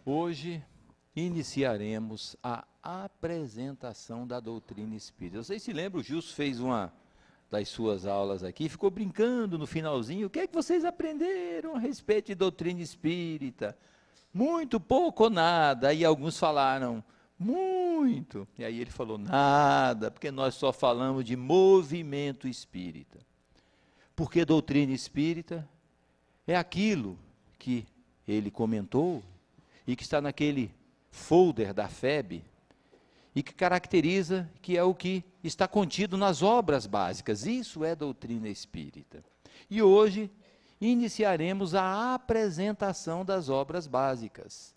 Hoje iniciaremos a apresentação da doutrina espírita. Vocês se lembram, o Gilson fez uma das suas aulas aqui, ficou brincando no finalzinho, o que é que vocês aprenderam a respeito de doutrina espírita? Muito pouco ou nada, aí alguns falaram, muito, e aí ele falou, nada, porque nós só falamos de movimento espírita. Porque doutrina espírita é aquilo que ele comentou, e que está naquele folder da FEB, e que caracteriza que é o que está contido nas obras básicas. Isso é doutrina espírita. E hoje iniciaremos a apresentação das obras básicas,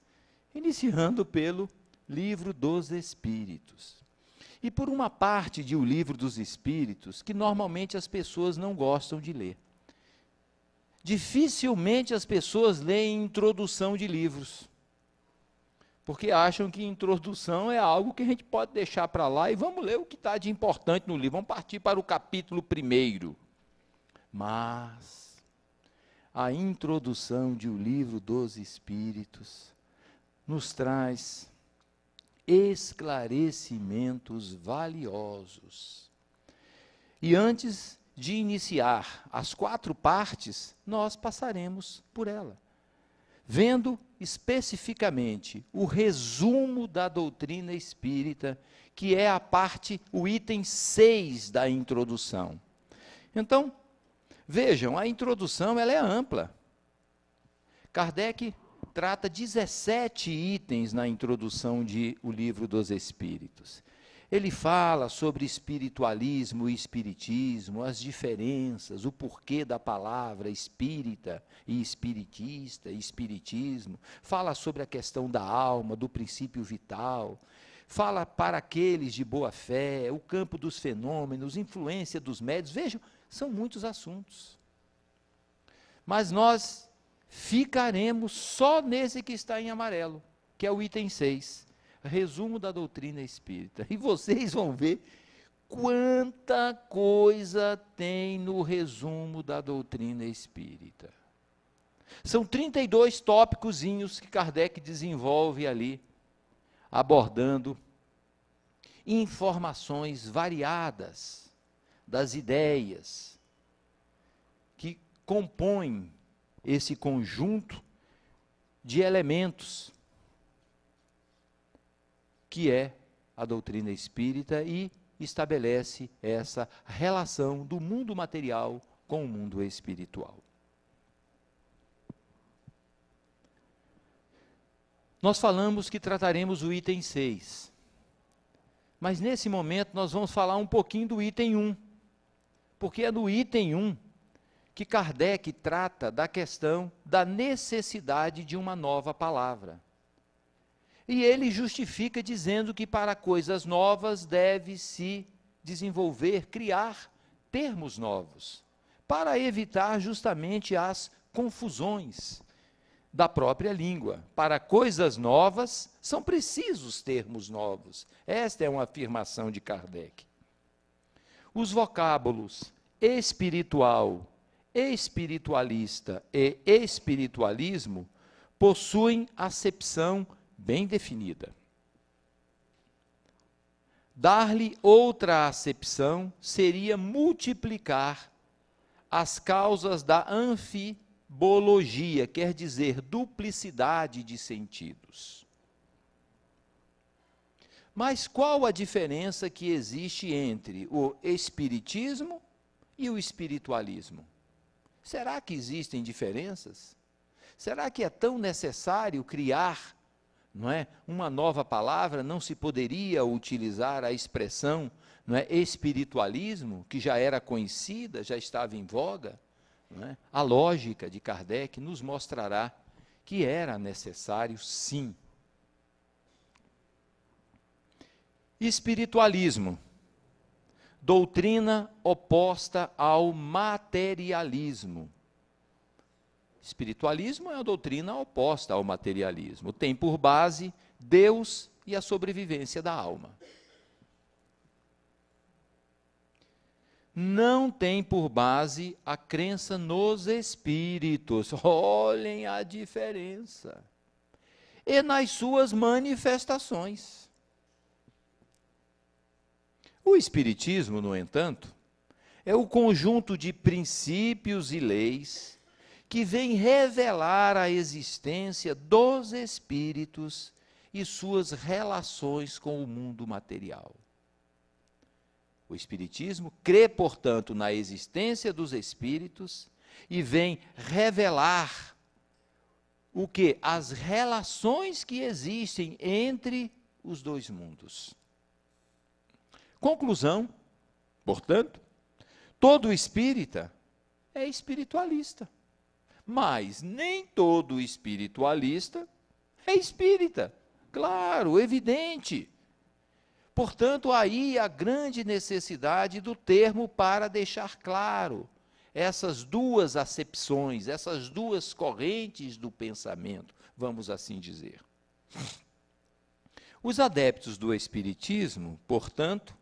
iniciando pelo Livro dos Espíritos. E por uma parte de O Livro dos Espíritos, que normalmente as pessoas não gostam de ler. Dificilmente as pessoas leem introdução de livros, porque acham que introdução é algo que a gente pode deixar para lá e vamos ler o que está de importante no livro, vamos partir para o capítulo 1º. Mas a introdução de O Livro dos Espíritos nos traz esclarecimentos valiosos. E antes de iniciar as 4 partes, nós passaremos por ela, vendo especificamente o resumo da doutrina espírita, que é a parte, o item 6 da introdução. Então, vejam, a introdução ela é ampla. Kardec trata 17 itens na introdução de O Livro dos Espíritos. Ele fala sobre espiritualismo e espiritismo, as diferenças, o porquê da palavra espírita e espiritista, e espiritismo. Fala sobre a questão da alma, do princípio vital. Fala para aqueles de boa fé, o campo dos fenômenos, influência dos médiuns. Vejam, são muitos assuntos. Mas nós ficaremos só nesse que está em amarelo, que é o item 6. Resumo da doutrina espírita. E vocês vão ver quanta coisa tem no resumo da doutrina espírita. São 32 tópicozinhos que Kardec desenvolve ali, abordando informações variadas das ideias que compõem esse conjunto de elementos que é a doutrina espírita e estabelece essa relação do mundo material com o mundo espiritual. Nós falamos que trataremos o item 6, mas nesse momento nós vamos falar um pouquinho do item 1, porque é no item 1 que Kardec trata da questão da necessidade de uma nova palavra. E ele justifica dizendo que para coisas novas deve-se desenvolver, criar termos novos, para evitar justamente as confusões da própria língua. Para coisas novas são precisos termos novos. Esta é uma afirmação de Kardec. Os vocábulos espiritual, espiritualista e espiritualismo possuem acepção bem definida. Dar-lhe outra acepção seria multiplicar as causas da anfibologia, quer dizer, duplicidade de sentidos. Mas qual a diferença que existe entre o espiritismo e o espiritualismo? Será que existem diferenças? Será que é tão necessário criar, não é, uma nova palavra? Não se poderia utilizar a expressão, não é, espiritualismo, que já era conhecida, já estava em voga? Não é? A lógica de Kardec nos mostrará que era necessário, sim. Espiritualismo, doutrina oposta ao materialismo. Espiritualismo é a doutrina oposta ao materialismo. Tem por base Deus e a sobrevivência da alma. Não tem por base a crença nos espíritos. Olhem a diferença. e nas suas manifestações. O Espiritismo, no entanto, é o conjunto de princípios e leis que vem revelar a existência dos espíritos e suas relações com o mundo material. O Espiritismo crê, portanto, na existência dos espíritos e vem revelar o que? As relações que existem entre os dois mundos. Conclusão, portanto, todo espírita é espiritualista, mas nem todo espiritualista é espírita. Claro, evidente. Portanto, aí a grande necessidade do termo para deixar claro essas duas acepções, essas duas correntes do pensamento, vamos assim dizer. Os adeptos do Espiritismo, portanto,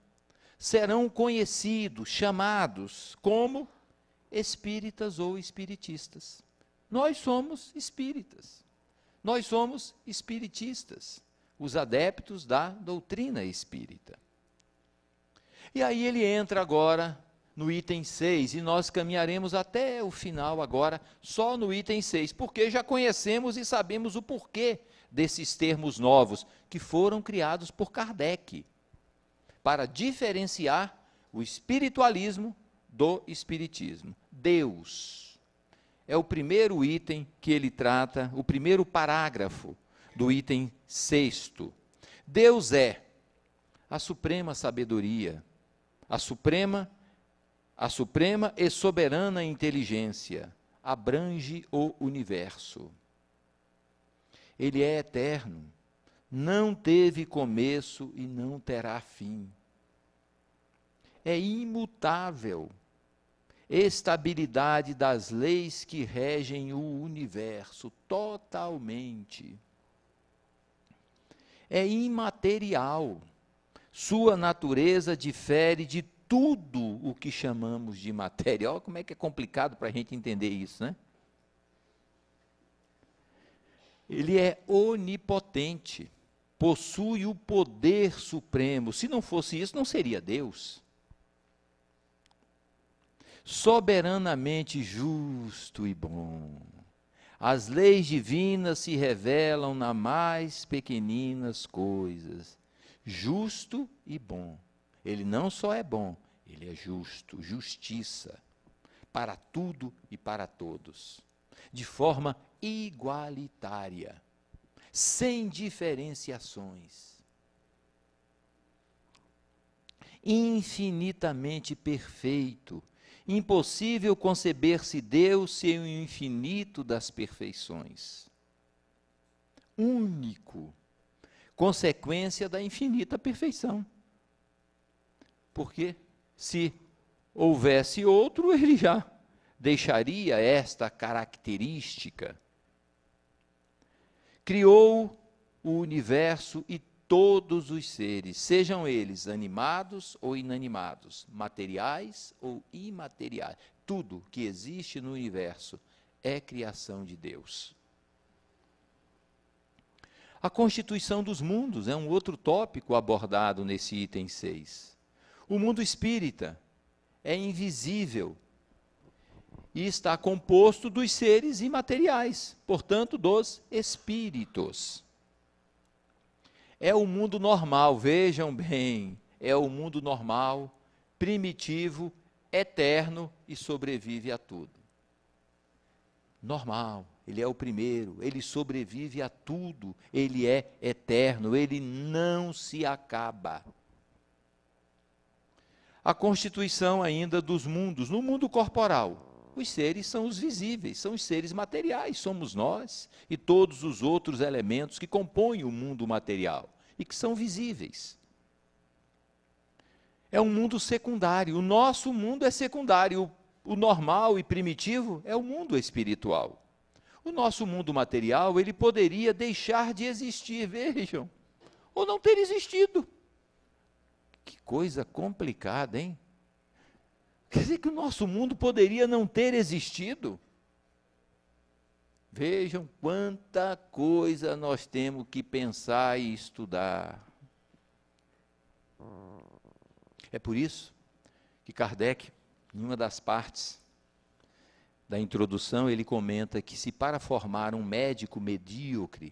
serão conhecidos, chamados como espíritas ou espiritistas. Nós somos espíritas, nós somos espiritistas, os adeptos da doutrina espírita. E aí ele entra agora no item 6, e nós caminharemos até o final agora, só no item 6, porque já conhecemos e sabemos o porquê desses termos novos, que foram criados por Kardec, para diferenciar o espiritualismo do espiritismo. Deus é o primeiro item que ele trata, o primeiro parágrafo do item 6. Deus é a suprema sabedoria, a suprema e soberana inteligência, abrange o universo. Ele é eterno, não teve começo e não terá fim. É imutável, estabilidade das leis que regem o universo, totalmente. É imaterial, sua natureza difere de tudo o que chamamos de matéria. Olha como é que é complicado para a gente entender isso, né? Ele é onipotente, possui o poder supremo. Se não fosse isso, não seria Deus. Soberanamente justo e bom. As leis divinas se revelam nas mais pequeninas coisas. Justo e bom. Ele não só é bom, ele é justo, justiça, para tudo e para todos, de forma igualitária, sem diferenciações, infinitamente perfeito. Impossível conceber-se Deus sem o infinito das perfeições. Único, consequência da infinita perfeição. Porque se houvesse outro, ele já deixaria esta característica. Criou o universo e todos os seres, sejam eles animados ou inanimados, materiais ou imateriais. Tudo que existe no universo é criação de Deus. A constituição dos mundos é um outro tópico abordado nesse item 6. O mundo espírita é invisível e está composto dos seres imateriais, portanto, dos espíritos. É o mundo normal, vejam bem, é o mundo normal, primitivo, eterno e sobrevive a tudo. Normal, ele é o primeiro, ele sobrevive a tudo, ele é eterno, ele não se acaba. A constituição ainda dos mundos, no mundo corporal, os seres são os visíveis, são os seres materiais, somos nós e todos os outros elementos que compõem o mundo material e que são visíveis. É um mundo secundário, o nosso mundo é secundário, o normal e primitivo é o mundo espiritual. O nosso mundo material, ele poderia deixar de existir, vejam, ou não ter existido. Que coisa complicada, hein? Quer dizer que o nosso mundo poderia não ter existido. Vejam quanta coisa nós temos que pensar e estudar. É por isso que Kardec, em uma das partes da introdução, ele comenta que se para formar um médico medíocre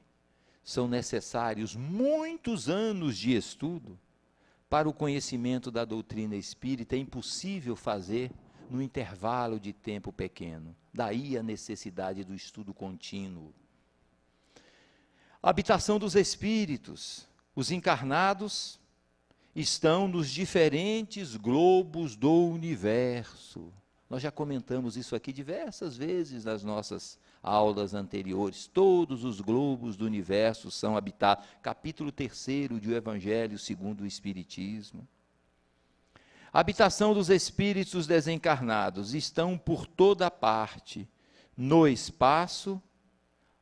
são necessários muitos anos de estudo, para o conhecimento da doutrina espírita é impossível fazer no intervalo de tempo pequeno. Daí a necessidade do estudo contínuo. A habitação dos espíritos. Os encarnados estão nos diferentes globos do universo. Nós já comentamos isso aqui diversas vezes nas nossas aulas anteriores. Todos os globos do universo são habitados. Capítulo 3º do Evangelho segundo o Espiritismo. A habitação dos espíritos desencarnados estão por toda parte, no espaço,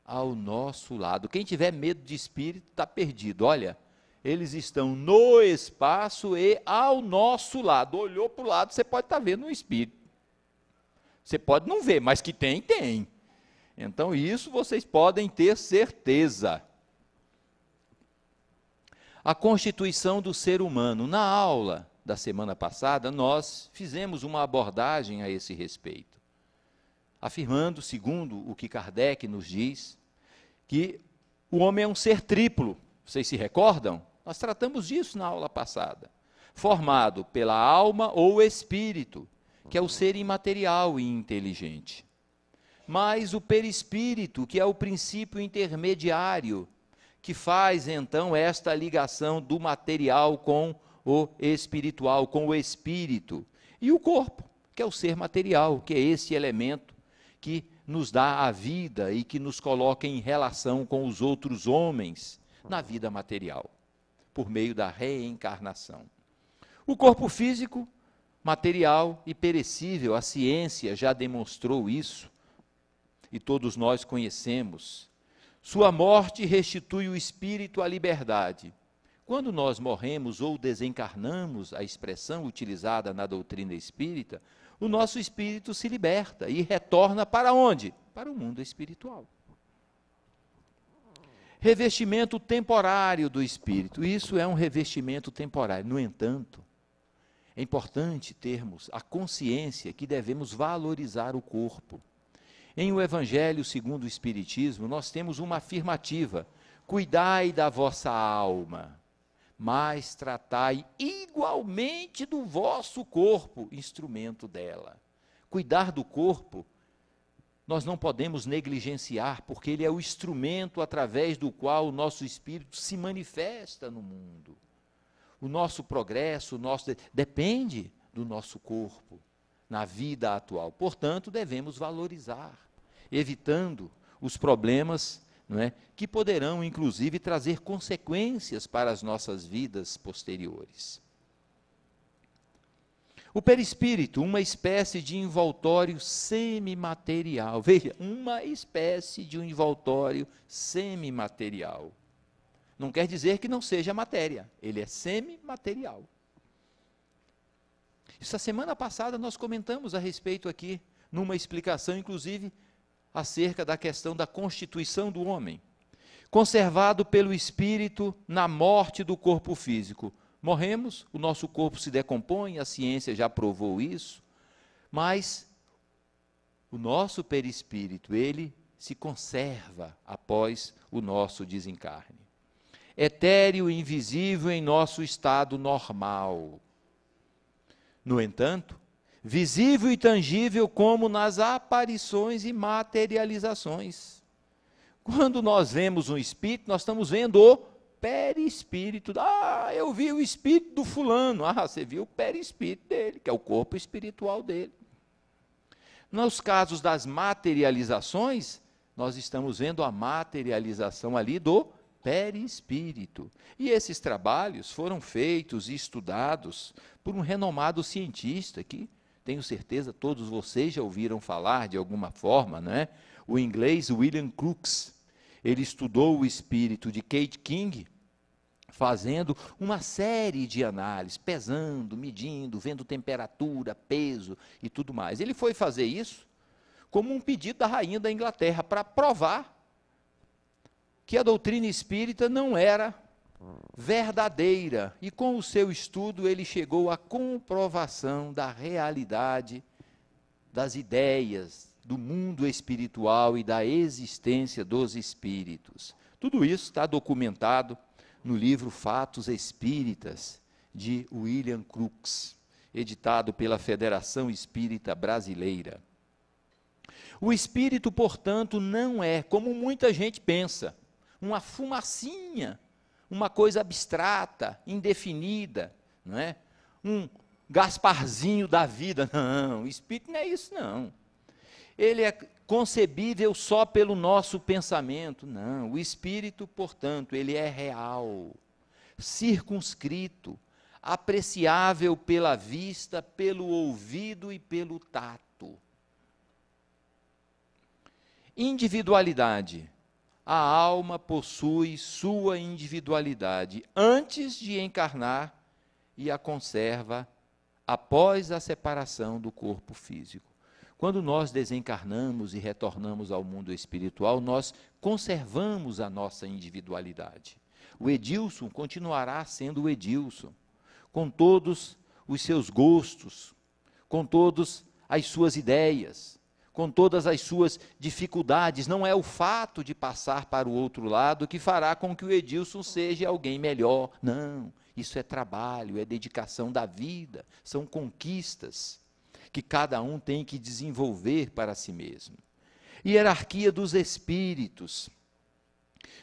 ao nosso lado. Quem tiver medo de espírito está perdido. Olha, eles estão no espaço e ao nosso lado. Olhou para o lado, você pode estar vendo um espírito. Você pode não ver, mas que tem, tem. Então isso vocês podem ter certeza. A constituição do ser humano. Na aula da semana passada, nós fizemos uma abordagem a esse respeito, afirmando, segundo o que Kardec nos diz, que o homem é um ser triplo. Vocês se recordam? Nós tratamos disso na aula passada. Formado pela alma ou espírito, que é o ser imaterial e inteligente. Mas o perispírito, que é o princípio intermediário, que faz então esta ligação do material com o espiritual, com o espírito. E o corpo, que é o ser material, que é esse elemento que nos dá a vida e que nos coloca em relação com os outros homens na vida material, por meio da reencarnação. O corpo físico, material e perecível, a ciência já demonstrou isso, e todos nós conhecemos. Sua morte restitui o espírito à liberdade. Quando nós morremos ou desencarnamos, a expressão utilizada na doutrina espírita, o nosso espírito se liberta e retorna para onde? Para o mundo espiritual. Revestimento temporário do espírito. Isso é um revestimento temporário. No entanto, é importante termos a consciência que devemos valorizar o corpo. Em o Evangelho segundo o Espiritismo, nós temos uma afirmativa: cuidai da vossa alma, mas tratai igualmente do vosso corpo, instrumento dela. Cuidar do corpo, nós não podemos negligenciar, porque ele é o instrumento através do qual o nosso espírito se manifesta no mundo. O nosso progresso, depende do nosso corpo na vida atual. Portanto, devemos valorizar, evitando os problemas, não é, que poderão, inclusive, trazer consequências para as nossas vidas posteriores. O perispírito, uma espécie de envoltório semimaterial. Veja, uma espécie de um envoltório semimaterial. Não quer dizer que não seja matéria, ele é semimaterial. Essa semana passada nós comentamos a respeito aqui, numa explicação, inclusive, acerca da questão da constituição do homem. Conservado pelo espírito na morte do corpo físico. Morremos, o nosso corpo se decompõe, a ciência já provou isso, mas o nosso perispírito, ele se conserva após o nosso desencarne. Etéreo e invisível em nosso estado normal. No entanto, visível e tangível como nas aparições e materializações. Quando nós vemos um espírito, nós estamos vendo o perispírito. Ah, eu vi o espírito do fulano. Ah, você viu o perispírito dele, que é o corpo espiritual dele. Nos casos das materializações, nós estamos vendo a materialização ali do perispírito. E esses trabalhos foram feitos e estudados por um renomado cientista que, tenho certeza, todos vocês já ouviram falar de alguma forma, não é? O inglês William Crookes. Ele estudou o espírito de Kate King, fazendo uma série de análises, pesando, medindo, vendo temperatura, peso e tudo mais. Ele foi fazer isso como um pedido da rainha da Inglaterra para provar que a doutrina espírita não era verdadeira. E com o seu estudo ele chegou à comprovação da realidade das ideias, do mundo espiritual e da existência dos espíritos. Tudo isso está documentado no livro Fatos Espíritas, de William Crookes, editado pela Federação Espírita Brasileira. O espírito, portanto, não é, como muita gente pensa, uma fumacinha, uma coisa abstrata, indefinida, não é? Um Gasparzinho da vida. Não, o espírito não é isso, não. Ele é concebível só pelo nosso pensamento. Não, o espírito, portanto, ele é real, circunscrito, apreciável pela vista, pelo ouvido e pelo tato. Individualidade. A alma possui sua individualidade antes de encarnar e a conserva após a separação do corpo físico. Quando nós desencarnamos e retornamos ao mundo espiritual, nós conservamos a nossa individualidade. O Edilson continuará sendo o Edilson, com todos os seus gostos, com todas as suas ideias, com todas as suas dificuldades. Não é o fato de passar para o outro lado que fará com que o Edilson seja alguém melhor. Não, isso é trabalho, é dedicação da vida, são conquistas que cada um tem que desenvolver para si mesmo. Hierarquia dos espíritos.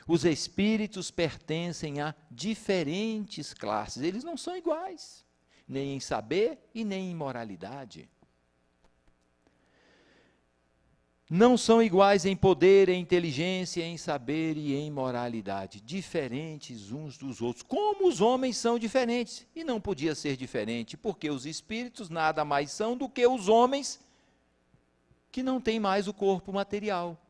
Os espíritos pertencem a diferentes classes, eles não são iguais, nem em saber e nem em moralidade. Não são iguais em poder, em inteligência, em saber e em moralidade, diferentes uns dos outros, como os homens são diferentes, e não podia ser diferente, porque os espíritos nada mais são do que os homens que não têm mais o corpo material,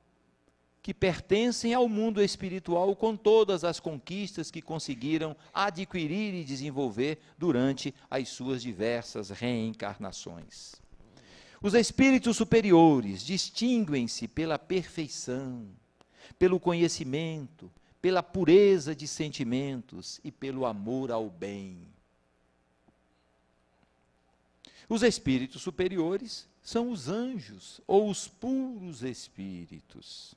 que pertencem ao mundo espiritual com todas as conquistas que conseguiram adquirir e desenvolver durante as suas diversas reencarnações. Os espíritos superiores distinguem-se pela perfeição, pelo conhecimento, pela pureza de sentimentos e pelo amor ao bem. Os espíritos superiores são os anjos ou os puros espíritos.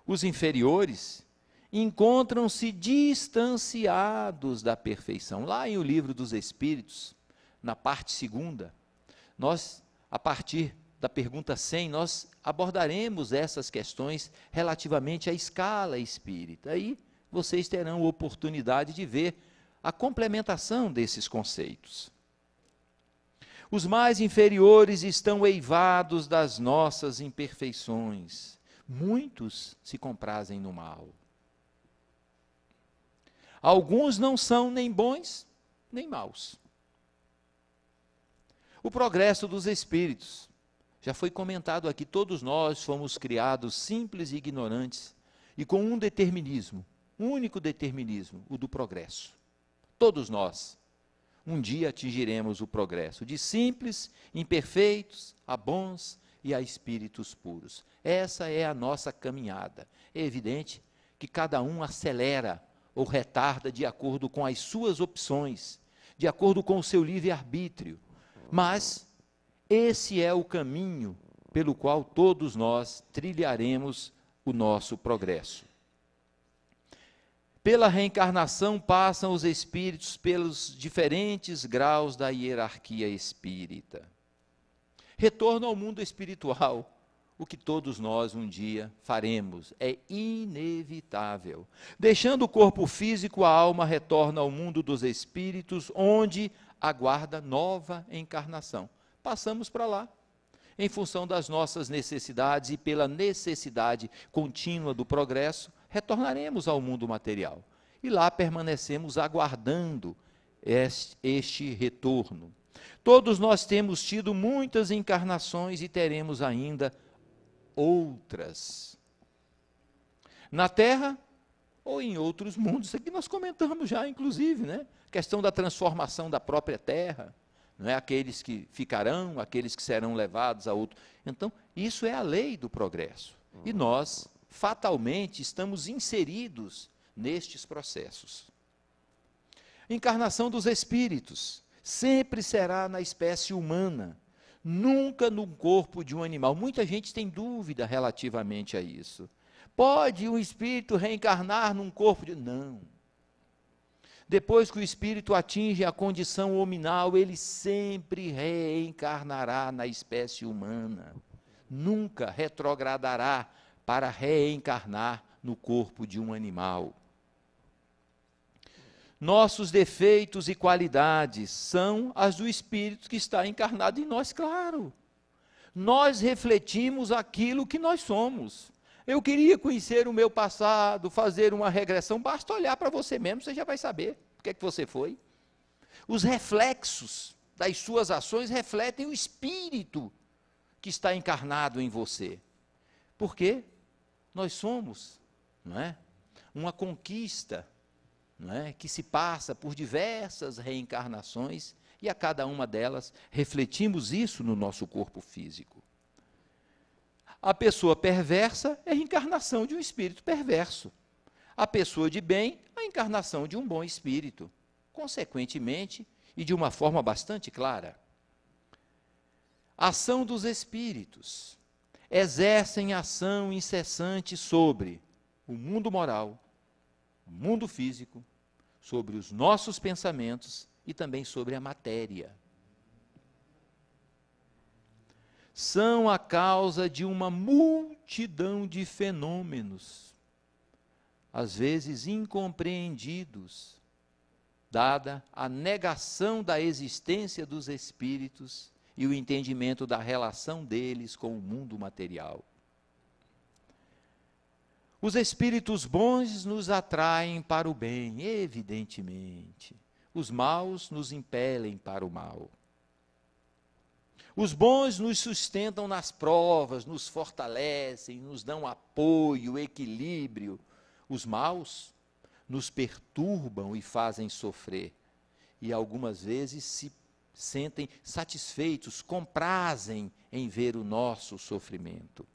Os inferiores encontram-se distanciados da perfeição. Lá em O Livro dos Espíritos, na parte 2ª, nós, a partir da pergunta 100, nós abordaremos essas questões relativamente à escala espírita. Aí vocês terão oportunidade de ver a complementação desses conceitos. Os mais inferiores estão eivados das nossas imperfeições. Muitos se comprazem no mal. Alguns não são nem bons, nem maus. O progresso dos espíritos. Já foi comentado aqui, todos nós fomos criados simples e ignorantes e com um determinismo, um único determinismo, o do progresso. Todos nós, um dia atingiremos o progresso, de simples, imperfeitos, a bons e a espíritos puros. Essa é a nossa caminhada. É evidente que cada um acelera ou retarda de acordo com as suas opções, de acordo com o seu livre-arbítrio. Mas esse é o caminho pelo qual todos nós trilharemos o nosso progresso. Pela reencarnação passam os espíritos pelos diferentes graus da hierarquia espírita. Retorno ao mundo espiritual, o que todos nós um dia faremos, é inevitável. Deixando o corpo físico, a alma retorna ao mundo dos espíritos, onde aguarda nova encarnação. Passamos para lá, em função das nossas necessidades e pela necessidade contínua do progresso, retornaremos ao mundo material. E lá permanecemos aguardando este retorno. Todos nós temos tido muitas encarnações e teremos ainda outras. Na Terra ou em outros mundos. Isso aqui nós comentamos já, inclusive, né? Questão da transformação da própria Terra, não é? Aqueles que ficarão, aqueles que serão levados a outro. Então, isso é a lei do progresso. E nós, fatalmente, estamos inseridos nestes processos. Encarnação dos espíritos sempre será na espécie humana, nunca no corpo de um animal. Muita gente tem dúvida relativamente a isso. Pode um espírito reencarnar num corpo de... Não. Depois que o espírito atinge a condição hominal, ele sempre reencarnará na espécie humana. Nunca retrogradará para reencarnar no corpo de um animal. Nossos defeitos e qualidades são as do espírito que está encarnado em nós, claro. Nós refletimos aquilo que nós somos. Eu queria conhecer o meu passado, fazer uma regressão, basta olhar para você mesmo, você já vai saber o que é que você foi. Os reflexos das suas ações refletem o espírito que está encarnado em você. Por quê? Nós somos, não é? Uma conquista, não é? Que se passa por diversas reencarnações e a cada uma delas refletimos isso no nosso corpo físico. A pessoa perversa é a encarnação de um espírito perverso. A pessoa de bem, a encarnação de um bom espírito. Consequentemente, e de uma forma bastante clara. Ação dos espíritos exercem ação incessante sobre o mundo moral, o mundo físico, sobre os nossos pensamentos e também sobre a matéria. São a causa de uma multidão de fenômenos, às vezes incompreendidos, dada a negação da existência dos espíritos e o entendimento da relação deles com o mundo material. Os espíritos bons nos atraem para o bem, evidentemente. Os maus nos impelem para o mal. Os bons nos sustentam nas provas, nos fortalecem, nos dão apoio, equilíbrio. Os maus nos perturbam e fazem sofrer. E algumas vezes se sentem satisfeitos, comprazem em ver o nosso sofrimento.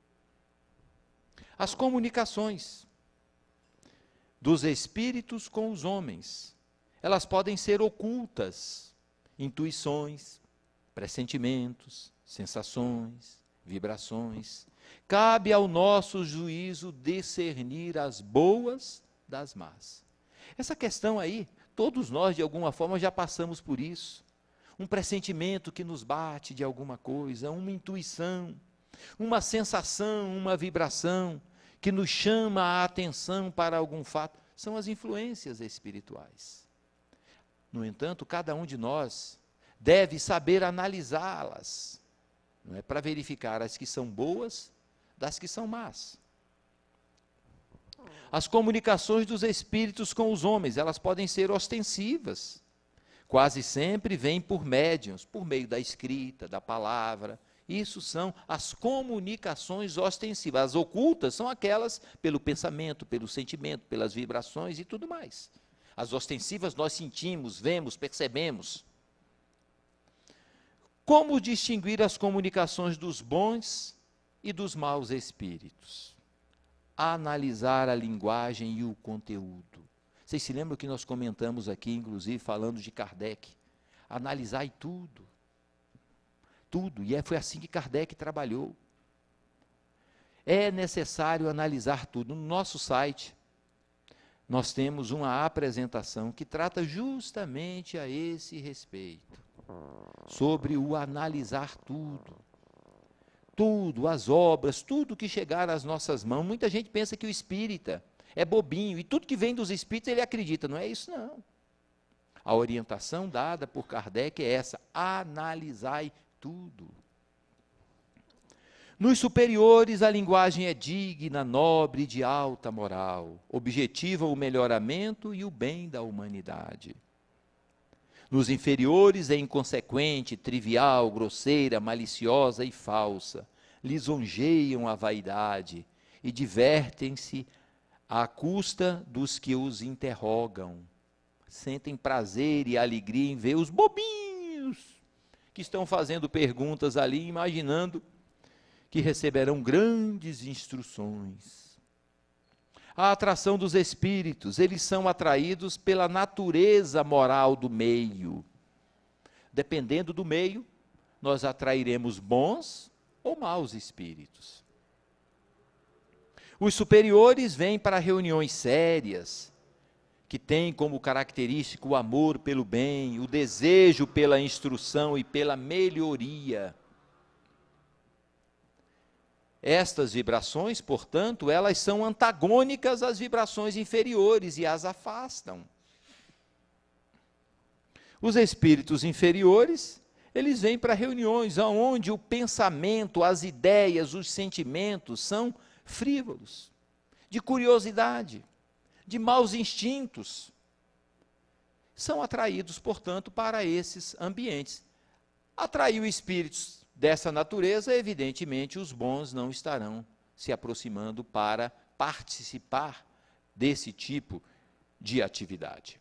As comunicações dos espíritos com os homens, elas podem ser ocultas, intuições, pressentimentos, sensações, vibrações. Cabe ao nosso juízo discernir as boas das más. Essa questão aí, todos nós de alguma forma já passamos por isso. Um pressentimento que nos bate de alguma coisa, uma intuição, uma sensação, uma vibração que nos chama a atenção para algum fato, são as influências espirituais. No entanto, cada um de nós deve saber analisá-las, não é, para verificar as que são boas das que são más. As comunicações dos espíritos com os homens, elas podem ser ostensivas. Quase sempre vêm por médiuns, por meio da escrita, da palavra. Isso são as comunicações ostensivas. As ocultas são aquelas pelo pensamento, pelo sentimento, pelas vibrações e tudo mais. As ostensivas nós sentimos, vemos, percebemos. Como distinguir as comunicações dos bons e dos maus espíritos? Analisar a linguagem e o conteúdo. Vocês se lembram que nós comentamos aqui, inclusive, falando de Kardec? Analisai tudo. Tudo. E foi assim que Kardec trabalhou. É necessário analisar tudo. No nosso site, nós temos uma apresentação que trata justamente a esse respeito. Sobre o analisar tudo. Tudo, as obras, tudo que chegar às nossas mãos. Muita gente pensa que o espírita é bobinho, e tudo que vem dos espíritos ele acredita. Não é isso, não. A orientação dada por Kardec é essa: analisai tudo. Nos superiores, a linguagem é digna, nobre e de alta moral. Objetiva o melhoramento e o bem da humanidade. Nos inferiores é inconsequente, trivial, grosseira, maliciosa e falsa. Lisonjeiam a vaidade e divertem-se à custa dos que os interrogam. Sentem prazer e alegria em ver os bobinhos que estão fazendo perguntas ali, imaginando que receberão grandes instruções. A atração dos espíritos, eles são atraídos pela natureza moral do meio. Dependendo do meio, nós atrairemos bons ou maus espíritos. Os superiores vêm para reuniões sérias, que têm como característica o amor pelo bem, o desejo pela instrução e pela melhoria. Estas vibrações, portanto, elas são antagônicas às vibrações inferiores e as afastam. Os espíritos inferiores, eles vêm para reuniões onde o pensamento, as ideias, os sentimentos são frívolos, de curiosidade, de maus instintos. São atraídos, portanto, para esses ambientes. Atraiu espíritos dessa natureza, evidentemente, os bons não estarão se aproximando para participar desse tipo de atividade.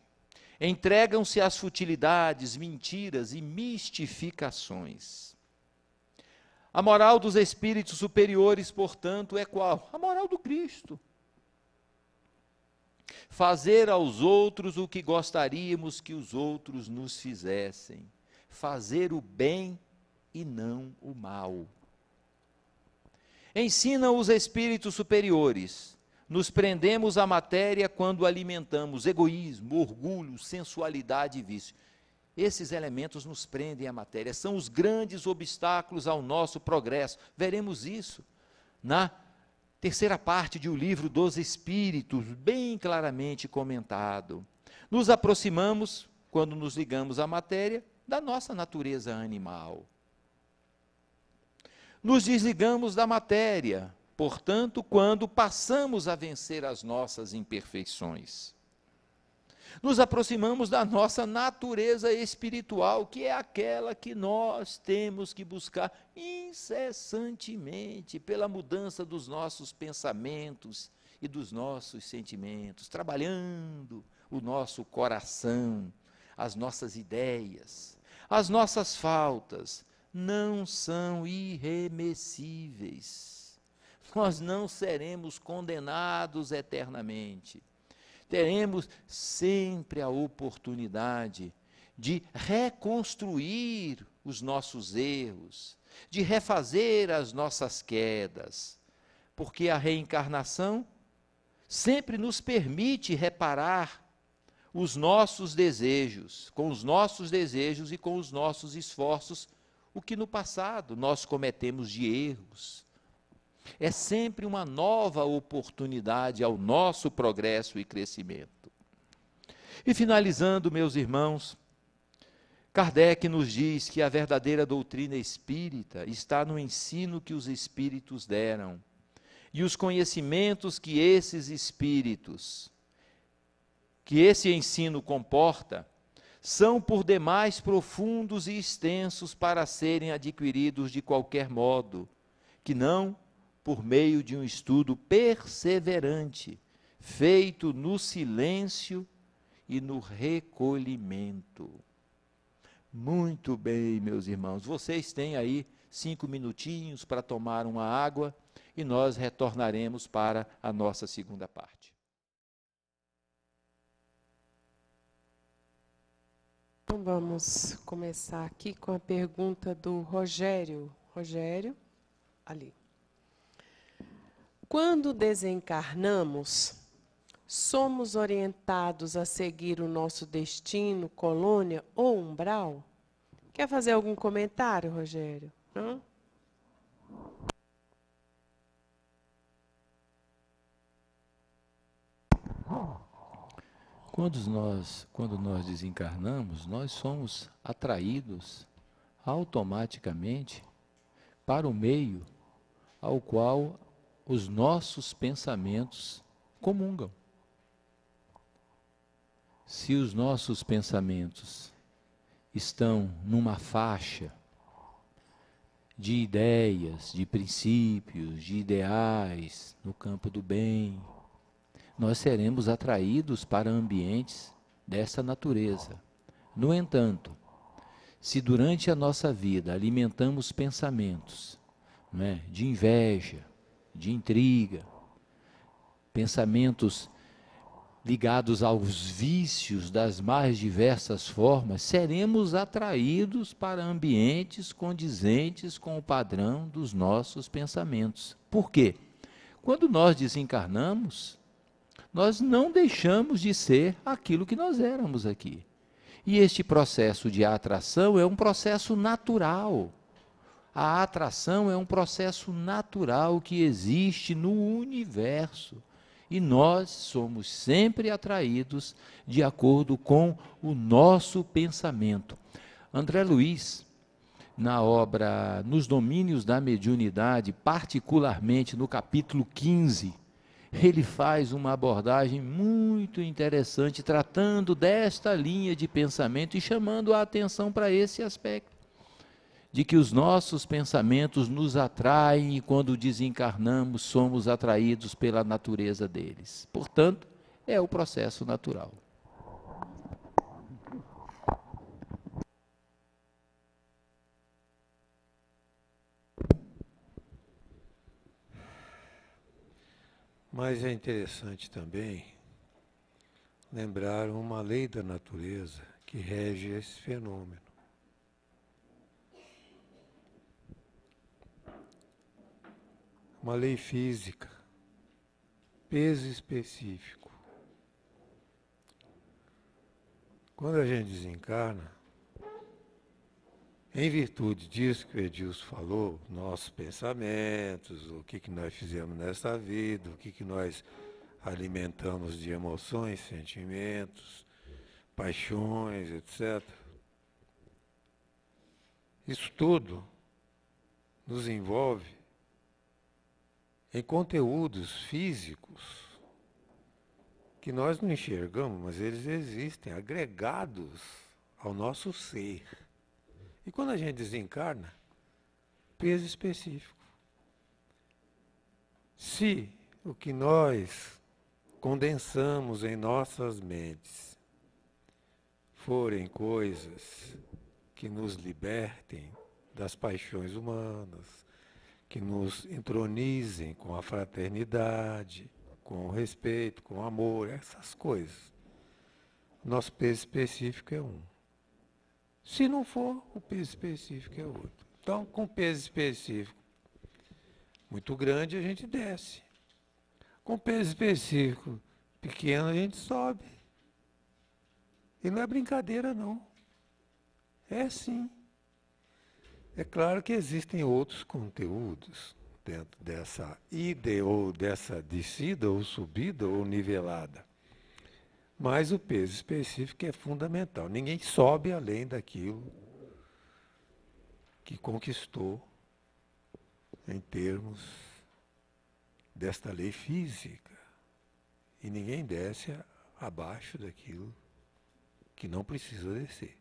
Entregam-se às futilidades, mentiras e mistificações. A moral dos espíritos superiores, portanto, é qual? A moral do Cristo. Fazer aos outros o que gostaríamos que os outros nos fizessem. Fazer o bem e não o mal. Ensinam os espíritos superiores. Nos prendemos à matéria quando alimentamos egoísmo, orgulho, sensualidade e vício. Esses elementos nos prendem à matéria, são os grandes obstáculos ao nosso progresso. Veremos isso na terceira parte do livro dos Espíritos, bem claramente comentado. Nos aproximamos, quando nos ligamos à matéria, da nossa natureza animal. Nos desligamos da matéria, portanto, quando passamos a vencer as nossas imperfeições. Nos aproximamos da nossa natureza espiritual, que é aquela que nós temos que buscar incessantemente pela mudança dos nossos pensamentos e dos nossos sentimentos, trabalhando o nosso coração, as nossas ideias. As nossas faltas não são irremessíveis. Nós não seremos condenados eternamente. Teremos sempre a oportunidade de reconstruir os nossos erros, de refazer as nossas quedas, porque a reencarnação sempre nos permite reparar os nossos desejos, com os nossos desejos e com os nossos esforços, o que no passado nós cometemos de erros. É sempre uma nova oportunidade ao nosso progresso e crescimento. E finalizando, meus irmãos, Kardec nos diz que a verdadeira doutrina espírita está no ensino que os espíritos deram e os conhecimentos que esses espíritos, que esse ensino comporta, são por demais profundos e extensos para serem adquiridos de qualquer modo, que não por meio de um estudo perseverante, feito no silêncio e no recolhimento. Muito bem, meus irmãos, vocês têm aí 5 minutinhos para tomar uma água e nós retornaremos para a nossa segunda parte. Então vamos começar aqui com a pergunta do Rogério. Rogério, ali. Quando desencarnamos, somos orientados a seguir o nosso destino, colônia ou umbral? Quer fazer algum comentário, Rogério? Não? Quando nós desencarnamos, nós somos atraídos automaticamente para o meio ao qual os nossos pensamentos comungam. Se os nossos pensamentos estão numa faixa de ideias, de princípios, de ideais, no campo do bem, nós seremos atraídos para ambientes dessa natureza. No entanto, Se durante a nossa vida alimentamos pensamentos, né, de inveja, de intriga, pensamentos ligados aos vícios das mais diversas formas, seremos atraídos para ambientes condizentes com o padrão dos nossos pensamentos. Por quê? Quando nós desencarnamos, nós não deixamos de ser aquilo que nós éramos aqui. E este processo de atração é um processo natural. A atração é um processo natural que existe no universo. E nós somos sempre atraídos de acordo com o nosso pensamento. André Luiz, na obra Nos Domínios da Mediunidade, particularmente no capítulo 15, ele faz uma abordagem muito interessante, tratando desta linha de pensamento e chamando a atenção para esse aspecto, de que os nossos pensamentos nos atraem e quando desencarnamos somos atraídos pela natureza deles. Portanto, é o processo natural. Mas é interessante também lembrar uma lei da natureza que rege esse fenômeno. Uma lei física, peso específico. Quando a gente desencarna, em virtude disso que o Edilson falou, nossos pensamentos, o que nós fizemos nessa vida, o que nós alimentamos de emoções, sentimentos, paixões, etc. Isso tudo nos envolve em conteúdos físicos que nós não enxergamos, mas eles existem, agregados ao nosso ser. E quando a gente desencarna, peso específico. Se o que nós condensamos em nossas mentes forem coisas que nos libertem das paixões humanas, que nos entronizem com a fraternidade, com o respeito, com o amor, essas coisas. Nosso peso específico é um. Se não for, o peso específico é outro. Então, com peso específico muito grande, a gente desce. Com peso específico pequeno, a gente sobe. E não é brincadeira, não. É sim. É claro que existem outros conteúdos dentro dessa ida ou dessa descida ou subida ou nivelada. Mas o peso específico é fundamental. Ninguém sobe além daquilo que conquistou em termos desta lei física. E ninguém desce abaixo daquilo que não precisa descer.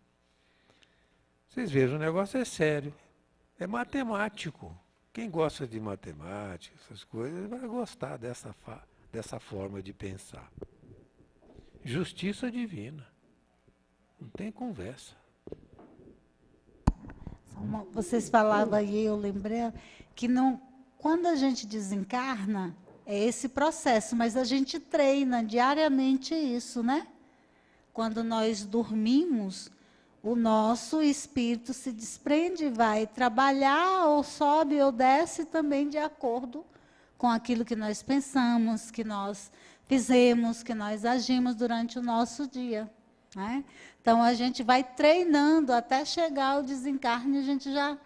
Vocês vejam, o negócio é sério. É matemático. Quem gosta de matemática, essas coisas, vai gostar dessa forma de pensar. Justiça divina. Não tem conversa. Vocês falavam aí, eu lembrei, que não, quando a gente desencarna, é esse processo, mas a gente treina diariamente isso, né? Quando nós dormimos, o nosso espírito se desprende e vai trabalhar, ou sobe ou desce também de acordo com aquilo que nós pensamos, que nós fizemos, que nós agimos durante o nosso dia. Né? Então, a gente vai treinando até chegar ao desencarne, a gente já,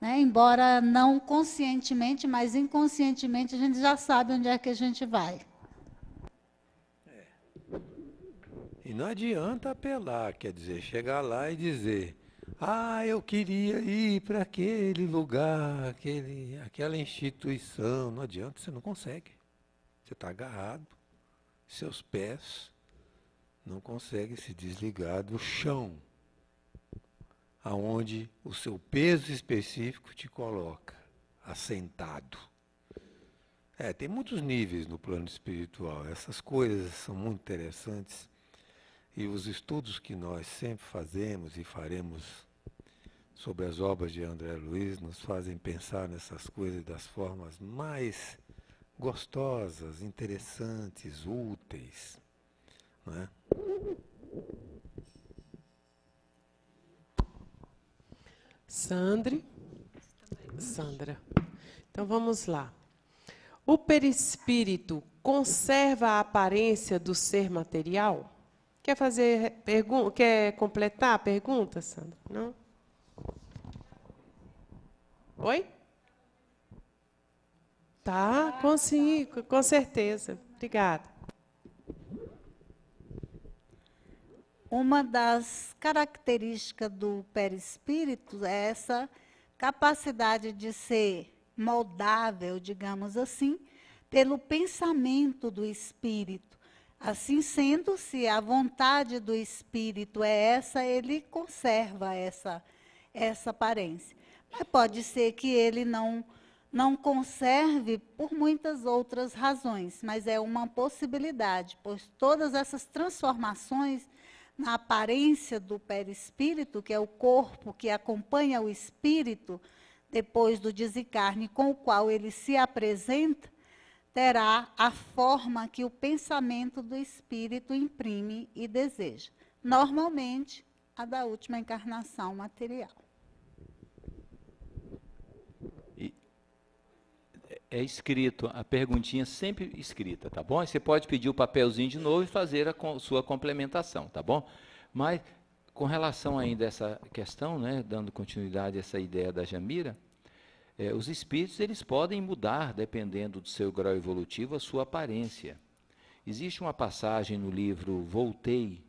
né, embora não conscientemente, mas inconscientemente, a gente já sabe onde é que a gente vai. E não adianta apelar, quer dizer, chegar lá e dizer, eu queria ir para aquele lugar, aquela instituição. Não adianta, você não consegue. Você está agarrado, seus pés não conseguem se desligar do chão, aonde o seu peso específico te coloca, assentado. Tem muitos níveis no plano espiritual, essas coisas são muito interessantes. E os estudos que nós sempre fazemos e faremos sobre as obras de André Luiz nos fazem pensar nessas coisas das formas mais gostosas, interessantes, úteis, não é? Sandra. Então vamos lá. O perispírito conserva a aparência do ser material? Quer completar a pergunta, Sandra? Não? Oi? Tá, consigo, com certeza. Obrigada. Uma das características do perispírito é essa capacidade de ser moldável, digamos assim, pelo pensamento do espírito. Assim sendo, se a vontade do espírito é essa, ele conserva essa aparência. Mas pode ser que ele não conserve por muitas outras razões, mas é uma possibilidade, pois todas essas transformações na aparência do perispírito, que é o corpo que acompanha o espírito depois do desencarne, com o qual ele se apresenta, terá a forma que o pensamento do espírito imprime e deseja. Normalmente, a da última encarnação material. É escrito, a perguntinha sempre escrita, tá bom? Você pode pedir o papelzinho de novo e fazer a sua complementação, tá bom? Mas, com relação ainda a essa questão, né, dando continuidade a essa ideia da Jamira, os espíritos eles podem mudar, dependendo do seu grau evolutivo, a sua aparência. Existe uma passagem no livro Voltei,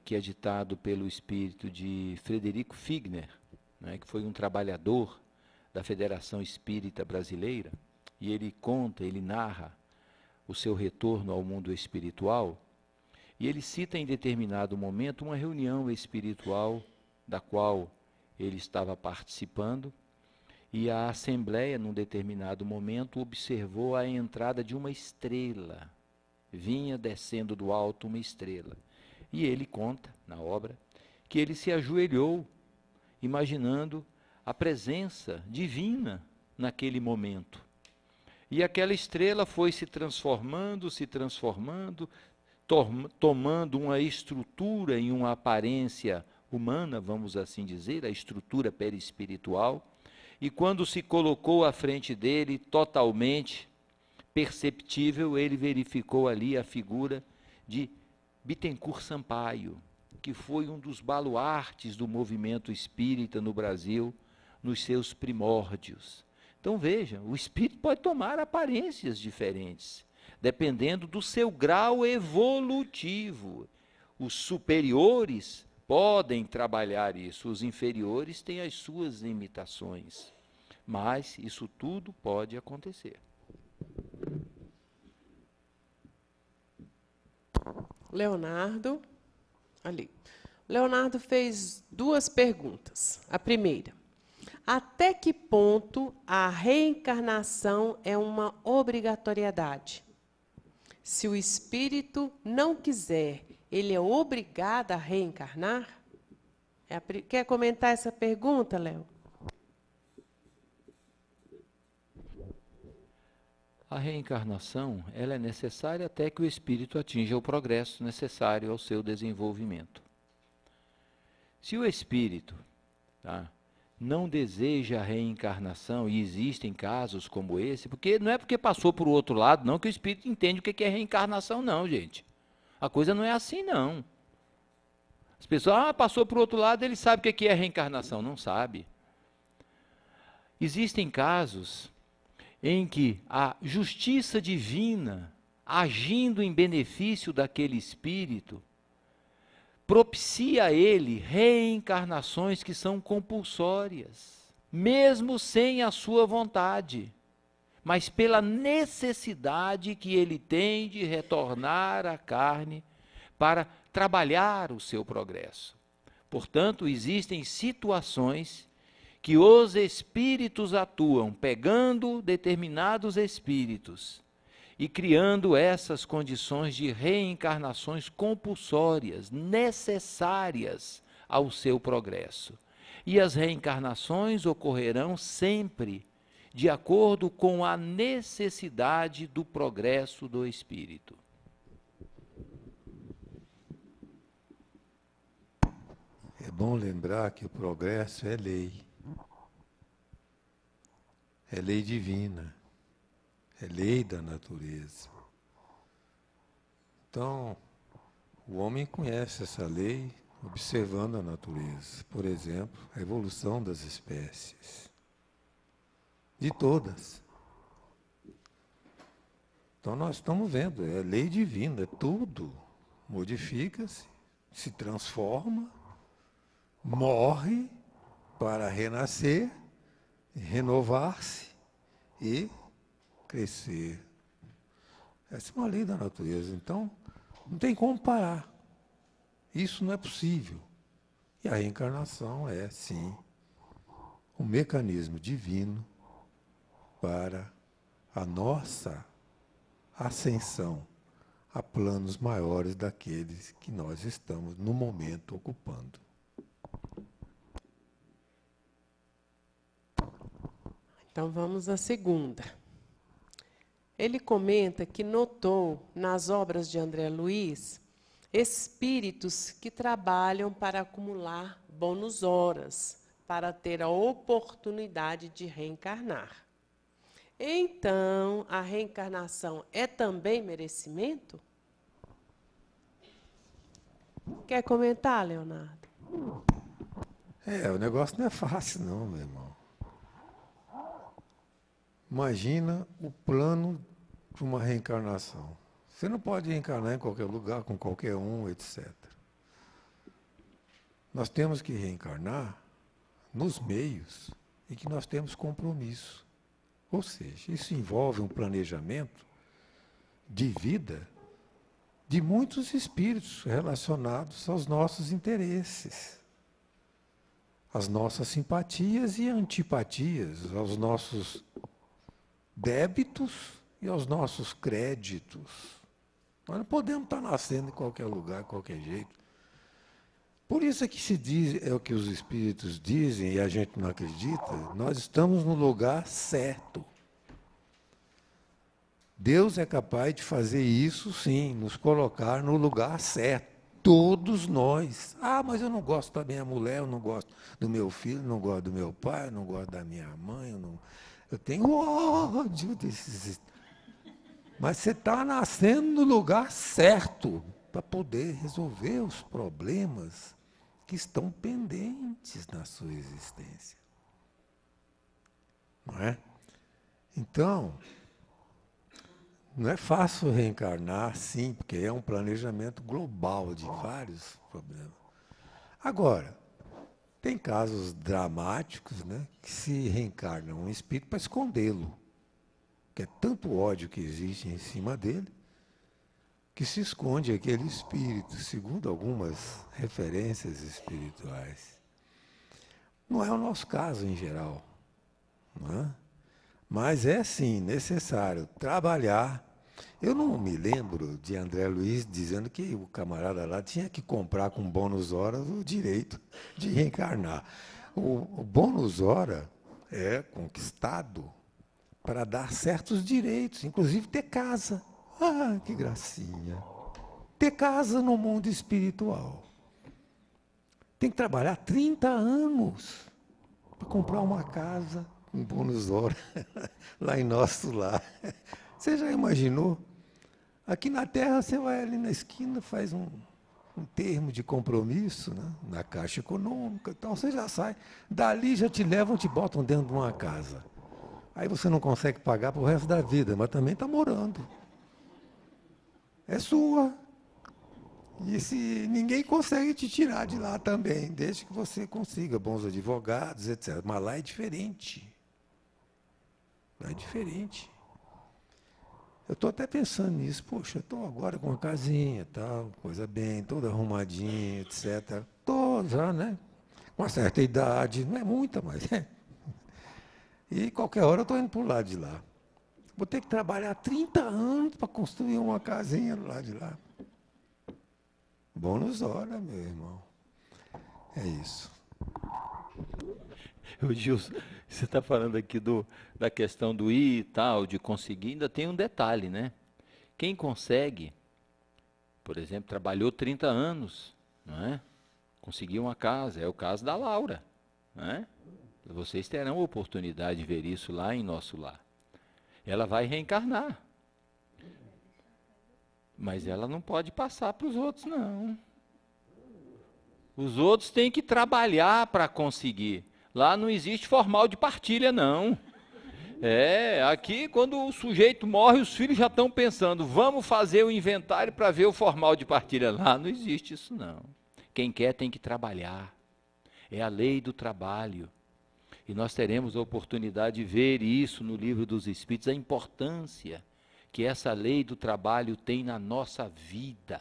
que é ditado pelo espírito de Frederico Figner, né, que foi um trabalhador da Federação Espírita Brasileira, e ele narra o seu retorno ao mundo espiritual, e ele cita em determinado momento uma reunião espiritual da qual ele estava participando, e a assembleia, num determinado momento, observou a entrada de uma estrela. Vinha descendo do alto uma estrela. E ele conta, na obra, que ele se ajoelhou, imaginando a presença divina naquele momento. E aquela estrela foi se transformando, tomando uma estrutura e uma aparência humana, vamos assim dizer, a estrutura perispiritual, e quando se colocou à frente dele, totalmente perceptível, ele verificou ali a figura de Bittencourt Sampaio, que foi um dos baluartes do movimento espírita no Brasil, nos seus primórdios. Então veja, o espírito pode tomar aparências diferentes, dependendo do seu grau evolutivo. Os superiores podem trabalhar isso, os inferiores têm as suas limitações, mas isso tudo pode acontecer. Leonardo, ali. Leonardo fez duas perguntas. A primeira: até que ponto a reencarnação é uma obrigatoriedade? Se o espírito não quiser, ele é obrigado a reencarnar? Quer comentar essa pergunta, Léo? A reencarnação, ela é necessária até que o espírito atinja o progresso necessário ao seu desenvolvimento. Se o espírito, não deseja a reencarnação, e existem casos como esse, porque não é porque passou para o outro lado, não, que o espírito entende o que é reencarnação, não, gente. A coisa não é assim, não. As pessoas, passou para o outro lado, ele sabe o que é reencarnação. Não sabe. Existem casos em que a justiça divina, agindo em benefício daquele espírito, propicia a ele reencarnações que são compulsórias, mesmo sem a sua vontade, mas pela necessidade que ele tem de retornar à carne para trabalhar o seu progresso. Portanto, existem situações que os espíritos atuam pegando determinados espíritos e criando essas condições de reencarnações compulsórias, necessárias ao seu progresso. E as reencarnações ocorrerão sempre de acordo com a necessidade do progresso do espírito. É bom lembrar que o progresso é lei. É lei divina. É lei da natureza. Então, o homem conhece essa lei observando a natureza. Por exemplo, a evolução das espécies. De todas. Então nós estamos vendo, é lei divina, tudo modifica-se, se transforma, morre para renascer, renovar-se e crescer. Essa é uma lei da natureza, então não tem como parar. Isso não é possível. E a reencarnação é, sim, um mecanismo divino para a nossa ascensão a planos maiores daqueles que nós estamos, no momento, ocupando. Então vamos à segunda. Ele comenta que notou nas obras de André Luiz espíritos que trabalham para acumular bônus horas, para ter a oportunidade de reencarnar. Então, a reencarnação é também merecimento? Quer comentar, Leonardo? O negócio não é fácil não, meu irmão. Imagina o plano de uma reencarnação. Você não pode reencarnar em qualquer lugar, com qualquer um, etc. Nós temos que reencarnar nos meios em que nós temos compromisso. Ou seja, isso envolve um planejamento de vida de muitos espíritos relacionados aos nossos interesses, às nossas simpatias e antipatias, aos nossos débitos e aos nossos créditos. Nós não podemos estar nascendo em qualquer lugar, de qualquer jeito. Por isso é que se diz, é o que os espíritos dizem e a gente não acredita, nós estamos no lugar certo. Deus é capaz de fazer isso, sim, nos colocar no lugar certo. Todos nós. Ah, mas eu não gosto da minha mulher, eu não gosto do meu filho, não gosto do meu pai, eu não gosto da minha mãe, eu tenho ódio desses. Mas você está nascendo no lugar certo para poder resolver os problemas que estão pendentes na sua existência. Não é? Então, não é fácil reencarnar, sim, porque é um planejamento global de vários problemas. Agora, tem casos dramáticos, né, que se reencarna um espírito para escondê-lo, que é tanto ódio que existe em cima dele, que se esconde aquele espírito, segundo algumas referências espirituais. Não é o nosso caso em geral, não é? Mas é sim necessário trabalhar. Eu não me lembro de André Luiz dizendo que o camarada lá tinha que comprar com bônus horas o direito de reencarnar. O bônus hora é conquistado para dar certos direitos, inclusive ter casa. Ah, que gracinha. Ter casa no mundo espiritual. Tem que trabalhar 30 anos para comprar uma casa com bônus hora lá em nosso lar. Você já imaginou? Aqui na Terra você vai ali na esquina, faz um termo de compromisso, né, na Caixa Econômica, então você já sai. Dali já te levam, te botam dentro de uma casa. Aí você não consegue pagar para o resto da vida, mas também está morando. É sua. E se ninguém consegue te tirar de lá também, desde que você consiga bons advogados, etc. Mas lá é diferente. Lá é diferente. Eu estou até pensando nisso. Poxa, eu estou agora com uma casinha, tal, coisa bem, toda arrumadinha, etc. Estou já, né? Com uma certa idade, não é muita, mas é. E qualquer hora eu estou indo para o lado de lá. Vou ter que trabalhar 30 anos para construir uma casinha do lado de lá. Bônus hora, meu irmão. É isso. O Gilson, você está falando aqui da questão do ir e tal, de conseguir, ainda tem um detalhe, né? Quem consegue, por exemplo, trabalhou 30 anos, não é? Conseguiu uma casa, é o caso da Laura, não é? Vocês terão a oportunidade de ver isso lá em nosso lar. Ela vai reencarnar, mas ela não pode passar para os outros, não. Os outros têm que trabalhar para conseguir. Lá não existe formal de partilha, não. Aqui quando o sujeito morre, os filhos já estão pensando, vamos fazer o inventário para ver o formal de partilha. Lá não existe isso, não. Quem quer tem que trabalhar. É a lei do trabalho. E nós teremos a oportunidade de ver isso no Livro dos Espíritos, a importância que essa lei do trabalho tem na nossa vida.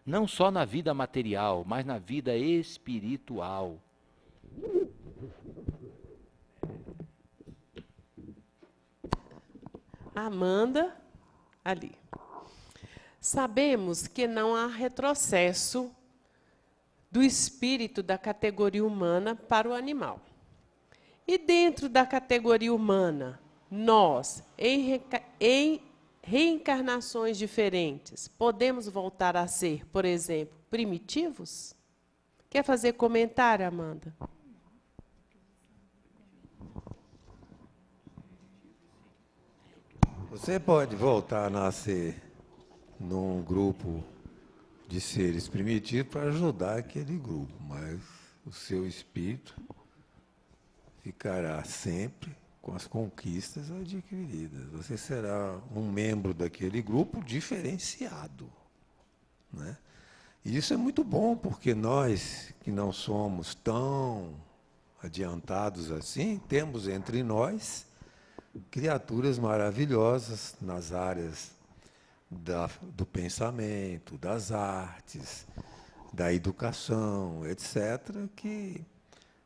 Não só na vida material, mas na vida espiritual. Amanda, ali. Sabemos que não há retrocesso do espírito da categoria humana para o animal. E dentro da categoria humana, nós, em reencarnações diferentes, podemos voltar a ser, por exemplo, primitivos? Quer fazer comentário, Amanda? Você pode voltar a nascer num grupo de seres primitivos para ajudar aquele grupo, mas o seu espírito ficará sempre com as conquistas adquiridas. Você será um membro daquele grupo diferenciado, né? E isso é muito bom, porque nós, que não somos tão adiantados assim, temos entre nós criaturas maravilhosas nas áreas do pensamento, das artes, da educação, etc., que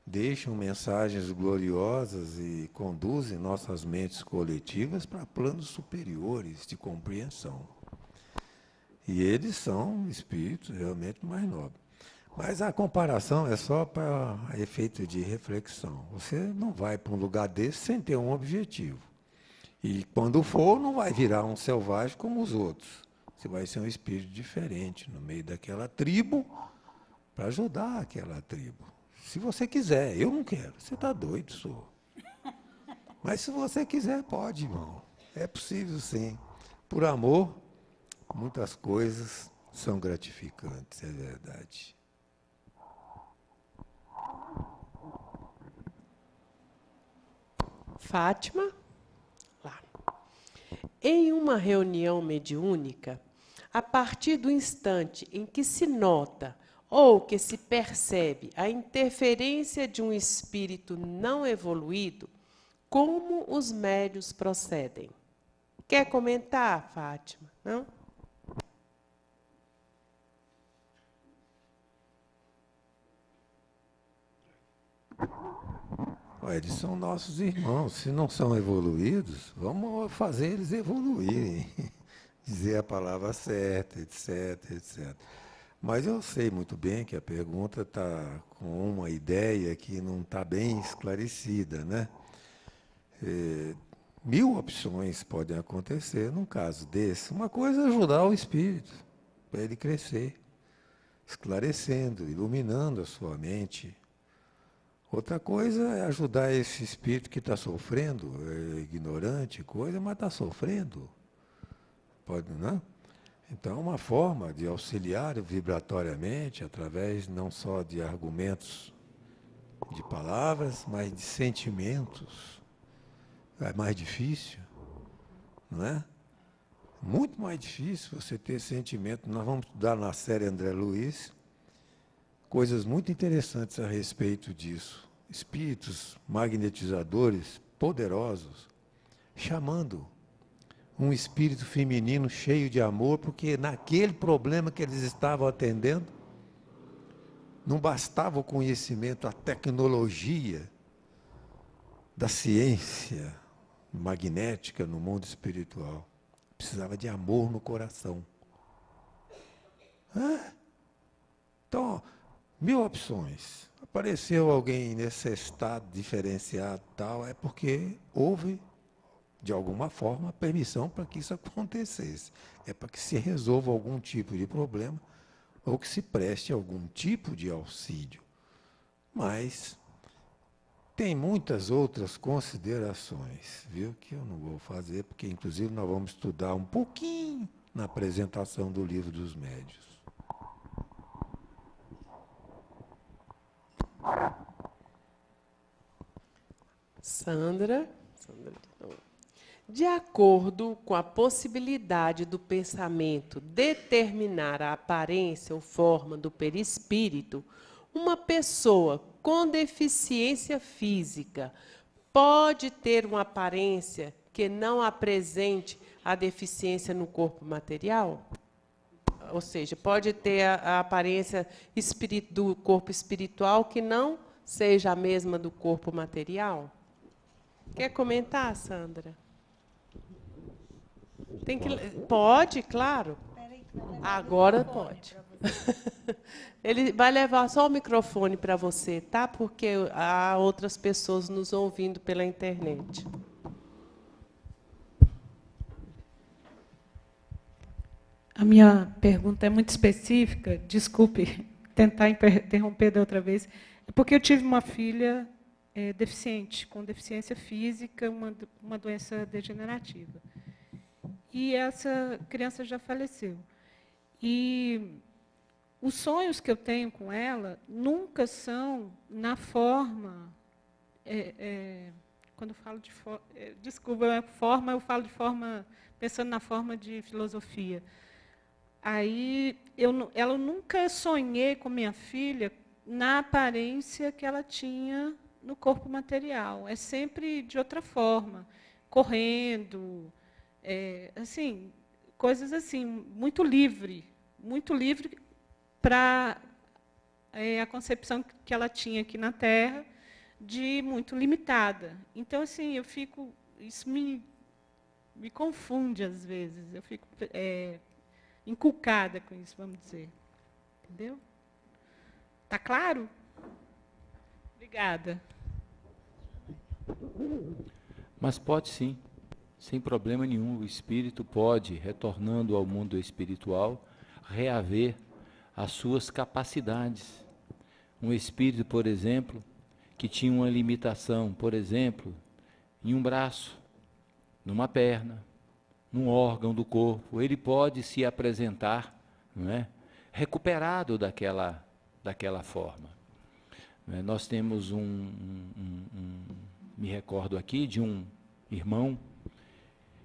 deixam mensagens gloriosas e conduzem nossas mentes coletivas para planos superiores de compreensão. E eles são espíritos realmente mais nobres. Mas a comparação é só para efeito de reflexão. Você não vai para um lugar desse sem ter um objetivo. E quando for, não vai virar um selvagem como os outros. Você vai ser um espírito diferente no meio daquela tribo para ajudar aquela tribo. Se você quiser, eu não quero. Você está doido, senhor. Mas se você quiser, pode, irmão. É possível, sim. Por amor, muitas coisas são gratificantes, é verdade. Fátima? Lá. Em uma reunião mediúnica, a partir do instante em que se nota ou que se percebe a interferência de um espírito não evoluído, como os médiuns procedem? Quer comentar, Fátima? Não? Eles são nossos irmãos. Se não são evoluídos, vamos fazer eles evoluírem. Dizer a palavra certa, etc, etc. Mas eu sei muito bem que a pergunta está com uma ideia que não está bem esclarecida, né? 1000 opções podem acontecer num caso desse. Uma coisa é ajudar o espírito, para ele crescer, esclarecendo, iluminando a sua mente. Outra coisa é ajudar esse espírito que está sofrendo, é ignorante, coisa, mas está sofrendo. Pode, não? Então, uma forma de auxiliar vibratoriamente, através não só de argumentos de palavras, mas de sentimentos. É mais difícil, não é? Muito mais difícil você ter sentimento. Nós vamos estudar na série André Luiz coisas muito interessantes a respeito disso. Espíritos magnetizadores poderosos, chamando um espírito feminino cheio de amor, porque naquele problema que eles estavam atendendo, não bastava o conhecimento, a tecnologia da ciência magnética no mundo espiritual. Precisava de amor no coração. Então, 1000 opções. Apareceu alguém nesse estado diferenciado tal, é porque houve, de alguma forma, permissão para que isso acontecesse. É para que se resolva algum tipo de problema ou que se preste algum tipo de auxílio. Mas tem muitas outras considerações, viu, que eu não vou fazer, porque, inclusive, nós vamos estudar um pouquinho na apresentação do Livro dos Médiuns. Sandra. De acordo com a possibilidade do pensamento determinar a aparência ou forma do perispírito, uma pessoa com deficiência física pode ter uma aparência que não apresente a deficiência no corpo material? Ou seja, pode ter a aparência do corpo espiritual que não seja a mesma do corpo material? Quer comentar, Sandra? Tem que... Pode, claro. Agora pode. Ele vai levar só o microfone para você, tá? Porque há outras pessoas nos ouvindo pela internet. A minha pergunta é muito específica, desculpe tentar interromper da outra vez, é porque eu tive uma filha deficiente, com deficiência física, uma doença degenerativa. E essa criança já faleceu. E os sonhos que eu tenho com ela nunca são na forma... quando eu falo de forma... desculpa, forma, eu falo de forma... pensando na forma de filosofia. Aí, eu nunca sonhei com minha filha na aparência que ela tinha no corpo material. É sempre de outra forma, correndo, assim, coisas assim, muito livre para a concepção que ela tinha aqui na Terra, de muito limitada. Então, assim, eu fico, isso me confunde às vezes. Eu fico inculcada com isso, vamos dizer. Entendeu? Está claro? Obrigada. Mas pode sim, sem problema nenhum. O espírito pode, retornando ao mundo espiritual, reaver as suas capacidades. Um espírito, por exemplo, que tinha uma limitação, por exemplo, em um braço, numa perna, num órgão do corpo, ele pode se apresentar, não é, recuperado daquela forma. Não é? Nós temos me recordo aqui de um irmão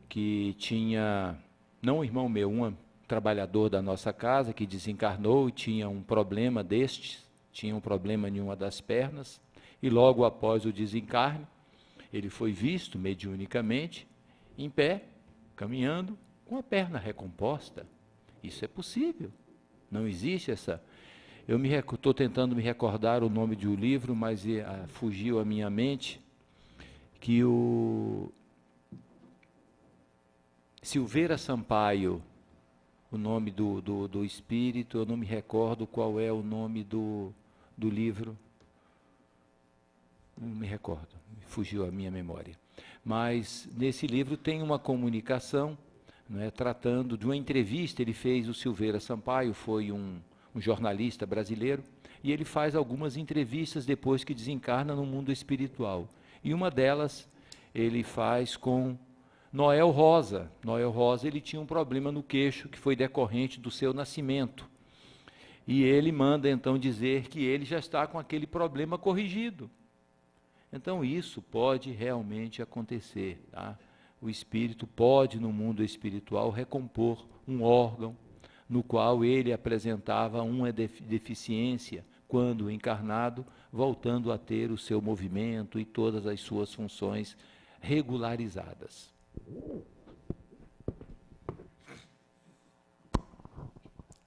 que tinha, não um irmão meu, um trabalhador da nossa casa que desencarnou e tinha um problema tinha um problema em uma das pernas, e logo após o desencarne, ele foi visto mediunicamente, em pé, caminhando, com a perna recomposta. Isso é possível. Não existe essa... Eu estou tentando me recordar o nome de um livro, mas fugiu à minha mente, que o Silveira Sampaio, o nome do espírito, eu não me recordo qual é o nome do livro, não me recordo, fugiu a minha memória. Mas nesse livro tem uma comunicação, não é, tratando de uma entrevista. Ele fez, o Silveira Sampaio foi um jornalista brasileiro, e ele faz algumas entrevistas depois que desencarna no mundo espiritual. E uma delas ele faz com Noel Rosa. Noel Rosa, ele tinha um problema no queixo que foi decorrente do seu nascimento. E ele manda então dizer que ele já está com aquele problema corrigido. Então isso pode realmente acontecer, tá? O espírito pode, no mundo espiritual, recompor um órgão no qual ele apresentava uma deficiência quando encarnado, voltando a ter o seu movimento e todas as suas funções regularizadas.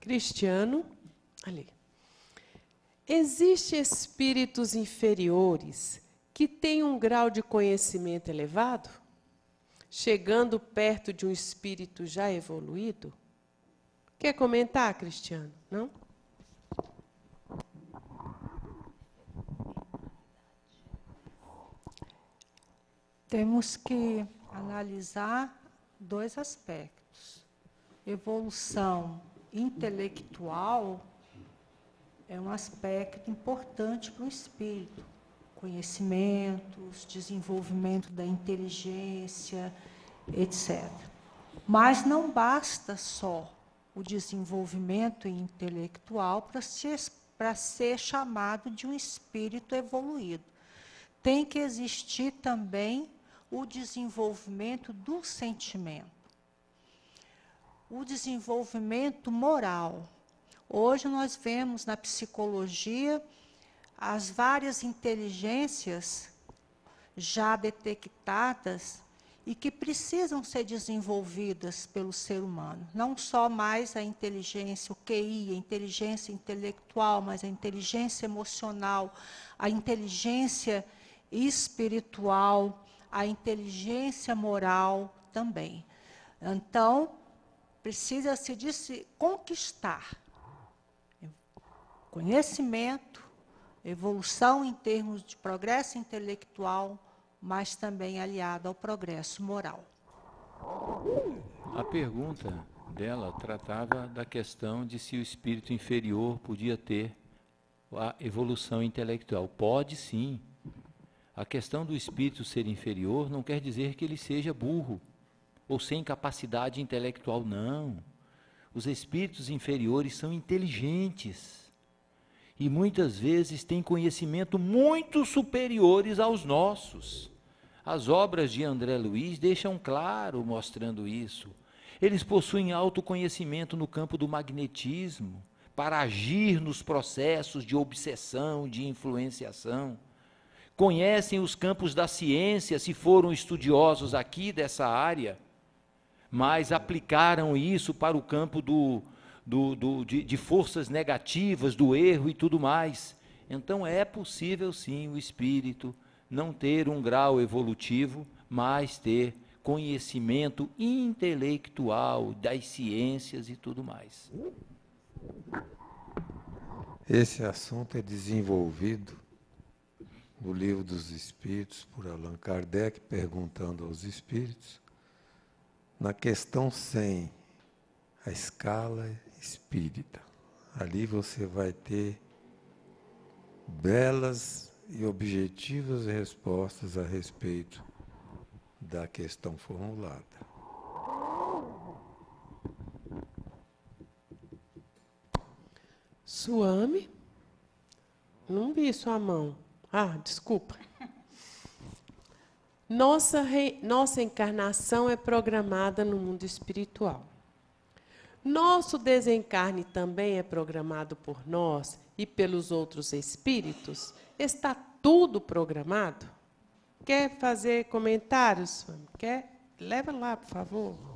Cristiano, ali. Existem espíritos inferiores que têm um grau de conhecimento elevado, chegando perto de um espírito já evoluído? Quer comentar, Cristiano? Não? Temos que analisar dois aspectos. Evolução intelectual é um aspecto importante para o espírito. Conhecimentos, desenvolvimento da inteligência, etc. Mas não basta só o desenvolvimento intelectual para ser chamado de um espírito evoluído. Tem que existir também o desenvolvimento do sentimento, o desenvolvimento moral. Hoje nós vemos na psicologia as várias inteligências já detectadas e que precisam ser desenvolvidas pelo ser humano. Não só mais a inteligência, o QI, a inteligência intelectual, mas a inteligência emocional, a inteligência espiritual, a inteligência moral também. Então, precisa-se de se conquistar conhecimento, evolução em termos de progresso intelectual, mas também aliado ao progresso moral. A pergunta dela tratava da questão de se o espírito inferior podia ter a evolução intelectual. Pode sim. A questão do espírito ser inferior não quer dizer que ele seja burro ou sem capacidade intelectual, não. Os espíritos inferiores são inteligentes e muitas vezes têm conhecimento muito superiores aos nossos. As obras de André Luiz deixam claro mostrando isso. Eles possuem autoconhecimento no campo do magnetismo para agir nos processos de obsessão, de influenciação. Conhecem os campos da ciência, se foram estudiosos aqui dessa área, mas aplicaram isso para o campo de forças negativas, do erro e tudo mais. Então é possível sim o espírito não ter um grau evolutivo, mas ter conhecimento intelectual das ciências e tudo mais. Esse assunto é desenvolvido no Livro dos Espíritos, por Allan Kardec, perguntando aos espíritos, na questão 100, a escala espírita. Ali você vai ter belas e objetivas respostas a respeito da questão formulada. Suame? Não vi sua mão. Ah, desculpa. Nossa encarnação é programada no mundo espiritual. Nosso desencarne também é programado por nós e pelos outros espíritos? Está tudo programado? Quer fazer comentários? Quer? Leva lá, por favor.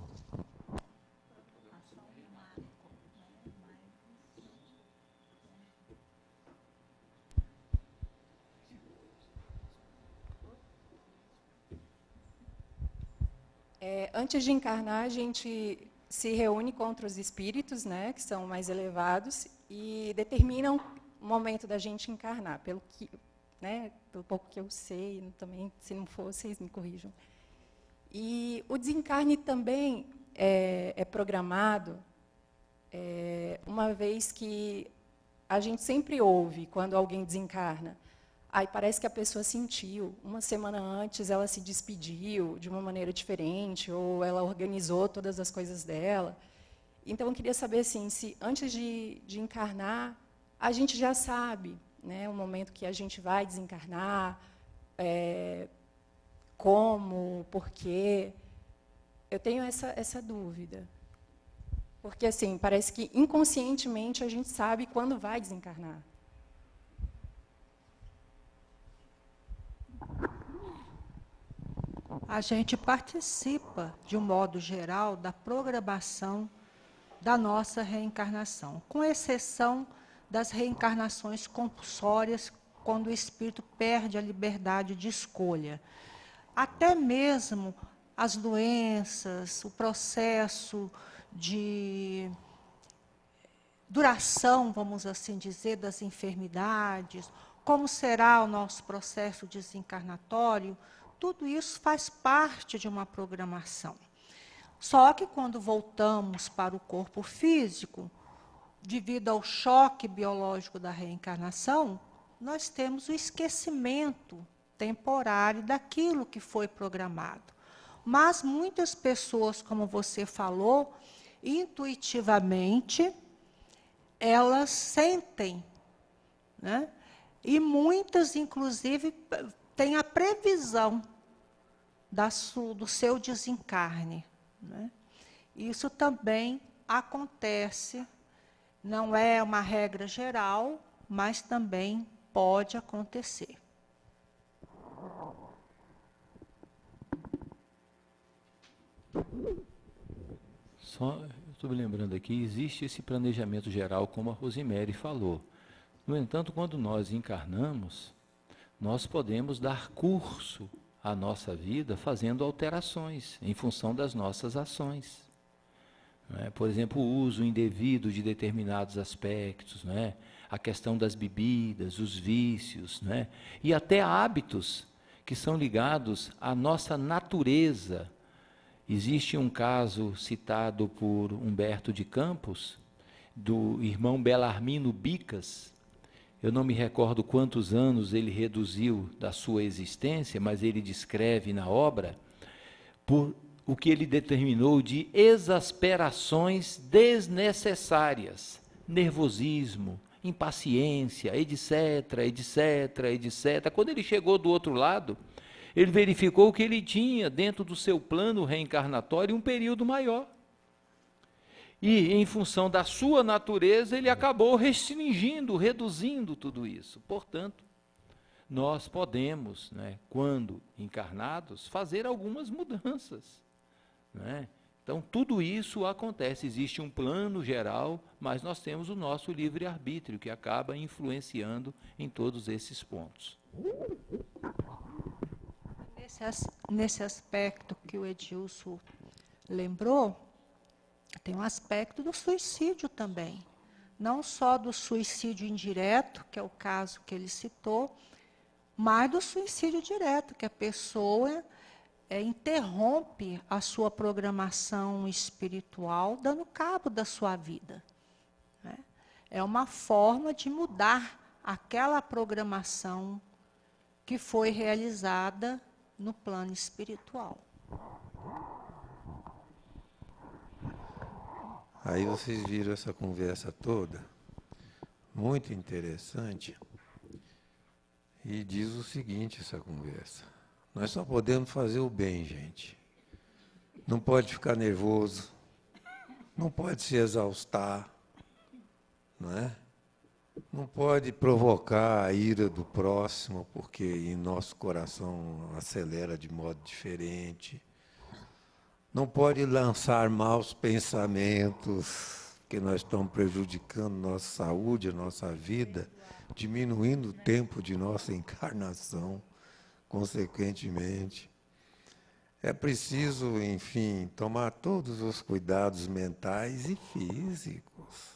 Antes de encarnar, a gente se reúne com outros espíritos, né, que são mais elevados, e determinam o momento da gente encarnar, pelo pouco que eu sei, também, se não for, vocês me corrijam. E o desencarne também é programado, uma vez que a gente sempre ouve, quando alguém desencarna, aí parece que a pessoa sentiu, uma semana antes ela se despediu de uma maneira diferente, ou ela organizou todas as coisas dela. Então, eu queria saber assim, se antes de encarnar, a gente já sabe, né, o momento que a gente vai desencarnar, como, por quê. Eu tenho essa dúvida. Porque, assim, parece que inconscientemente a gente sabe quando vai desencarnar. A gente participa, de um modo geral, da programação da nossa reencarnação, com exceção das reencarnações compulsórias, quando o espírito perde a liberdade de escolha. Até mesmo as doenças, o processo de duração, vamos assim dizer, das enfermidades, como será o nosso processo desencarnatório, tudo isso faz parte de uma programação. Só que quando voltamos para o corpo físico, devido ao choque biológico da reencarnação, nós temos o esquecimento temporário daquilo que foi programado. Mas muitas pessoas, como você falou, intuitivamente, elas sentem, né? E muitas, inclusive, têm a previsão do seu desencarne, né? Isso também acontece, não é uma regra geral, mas também pode acontecer. Só estou me lembrando aqui, existe esse planejamento geral, como a Rosemary falou. No entanto, quando nós encarnamos, nós podemos dar curso à nossa vida fazendo alterações em função das nossas ações. Não é? Por exemplo, o uso indevido de determinados aspectos, não é? A questão das bebidas, os vícios, não é? E até hábitos que são ligados à nossa natureza. Existe um caso citado por Humberto de Campos, do irmão Belarmino Bicas. Eu não me recordo quantos anos ele reduziu da sua existência, mas ele descreve na obra por o que ele determinou de exasperações desnecessárias, nervosismo, impaciência, etc, etc, etc. Quando ele chegou do outro lado, ele verificou que ele tinha, dentro do seu plano reencarnatório, um período maior. E, em função da sua natureza, ele acabou restringindo, reduzindo tudo isso. Portanto, nós podemos, né, quando encarnados, fazer algumas mudanças. Né? Então, tudo isso acontece. Existe um plano geral, mas nós temos o nosso livre-arbítrio, que acaba influenciando em todos esses pontos. Nesse aspecto que o Edilson lembrou, tem um aspecto do suicídio também. Não só do suicídio indireto, que é o caso que ele citou, mas do suicídio direto, que a pessoa interrompe a sua programação espiritual, dando cabo da sua vida. Né? É uma forma de mudar aquela programação que foi realizada no plano espiritual. Aí vocês viram essa conversa toda, muito interessante, e diz o seguinte, essa conversa: nós só podemos fazer o bem, gente. Não pode ficar nervoso, não pode se exaustar, não é? Não pode provocar a ira do próximo, porque em nosso coração acelera de modo diferente. Não pode lançar maus pensamentos, porque nós estamos prejudicando nossa saúde, a nossa vida, diminuindo o tempo de nossa encarnação, consequentemente. É preciso, enfim, tomar todos os cuidados mentais e físicos,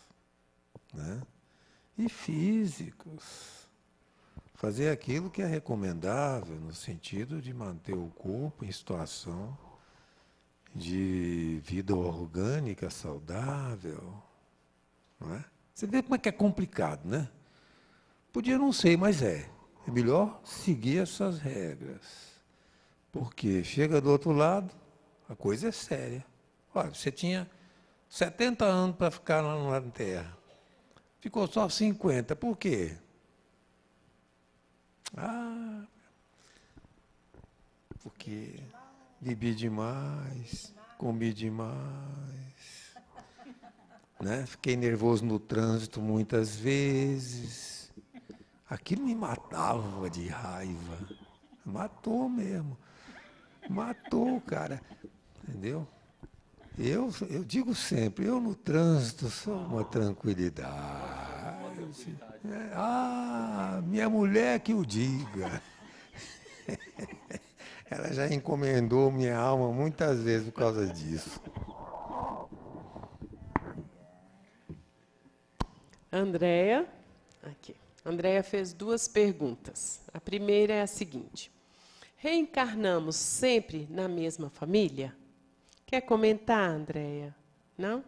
né? E físicos. Fazer aquilo que é recomendável, no sentido de manter o corpo em situação de vida orgânica, saudável. Não é? Você vê como é que é complicado, né? Podia não ser, mas é. É melhor seguir essas regras. Porque chega do outro lado, a coisa é séria. Olha, você tinha 70 anos para ficar lá na Terra. Ficou só 50. Por quê? Porque bebi demais, comi demais, né? Fiquei nervoso no trânsito muitas vezes. Aquilo me matava de raiva. Matou mesmo. Matou, cara. Entendeu? Eu digo sempre, eu no trânsito sou uma tranquilidade. Minha mulher que o diga. Ela já encomendou minha alma muitas vezes por causa disso. Andréia fez duas perguntas. A primeira é a seguinte: Reencarnamos sempre na mesma família? Quer comentar, Andréia? Não?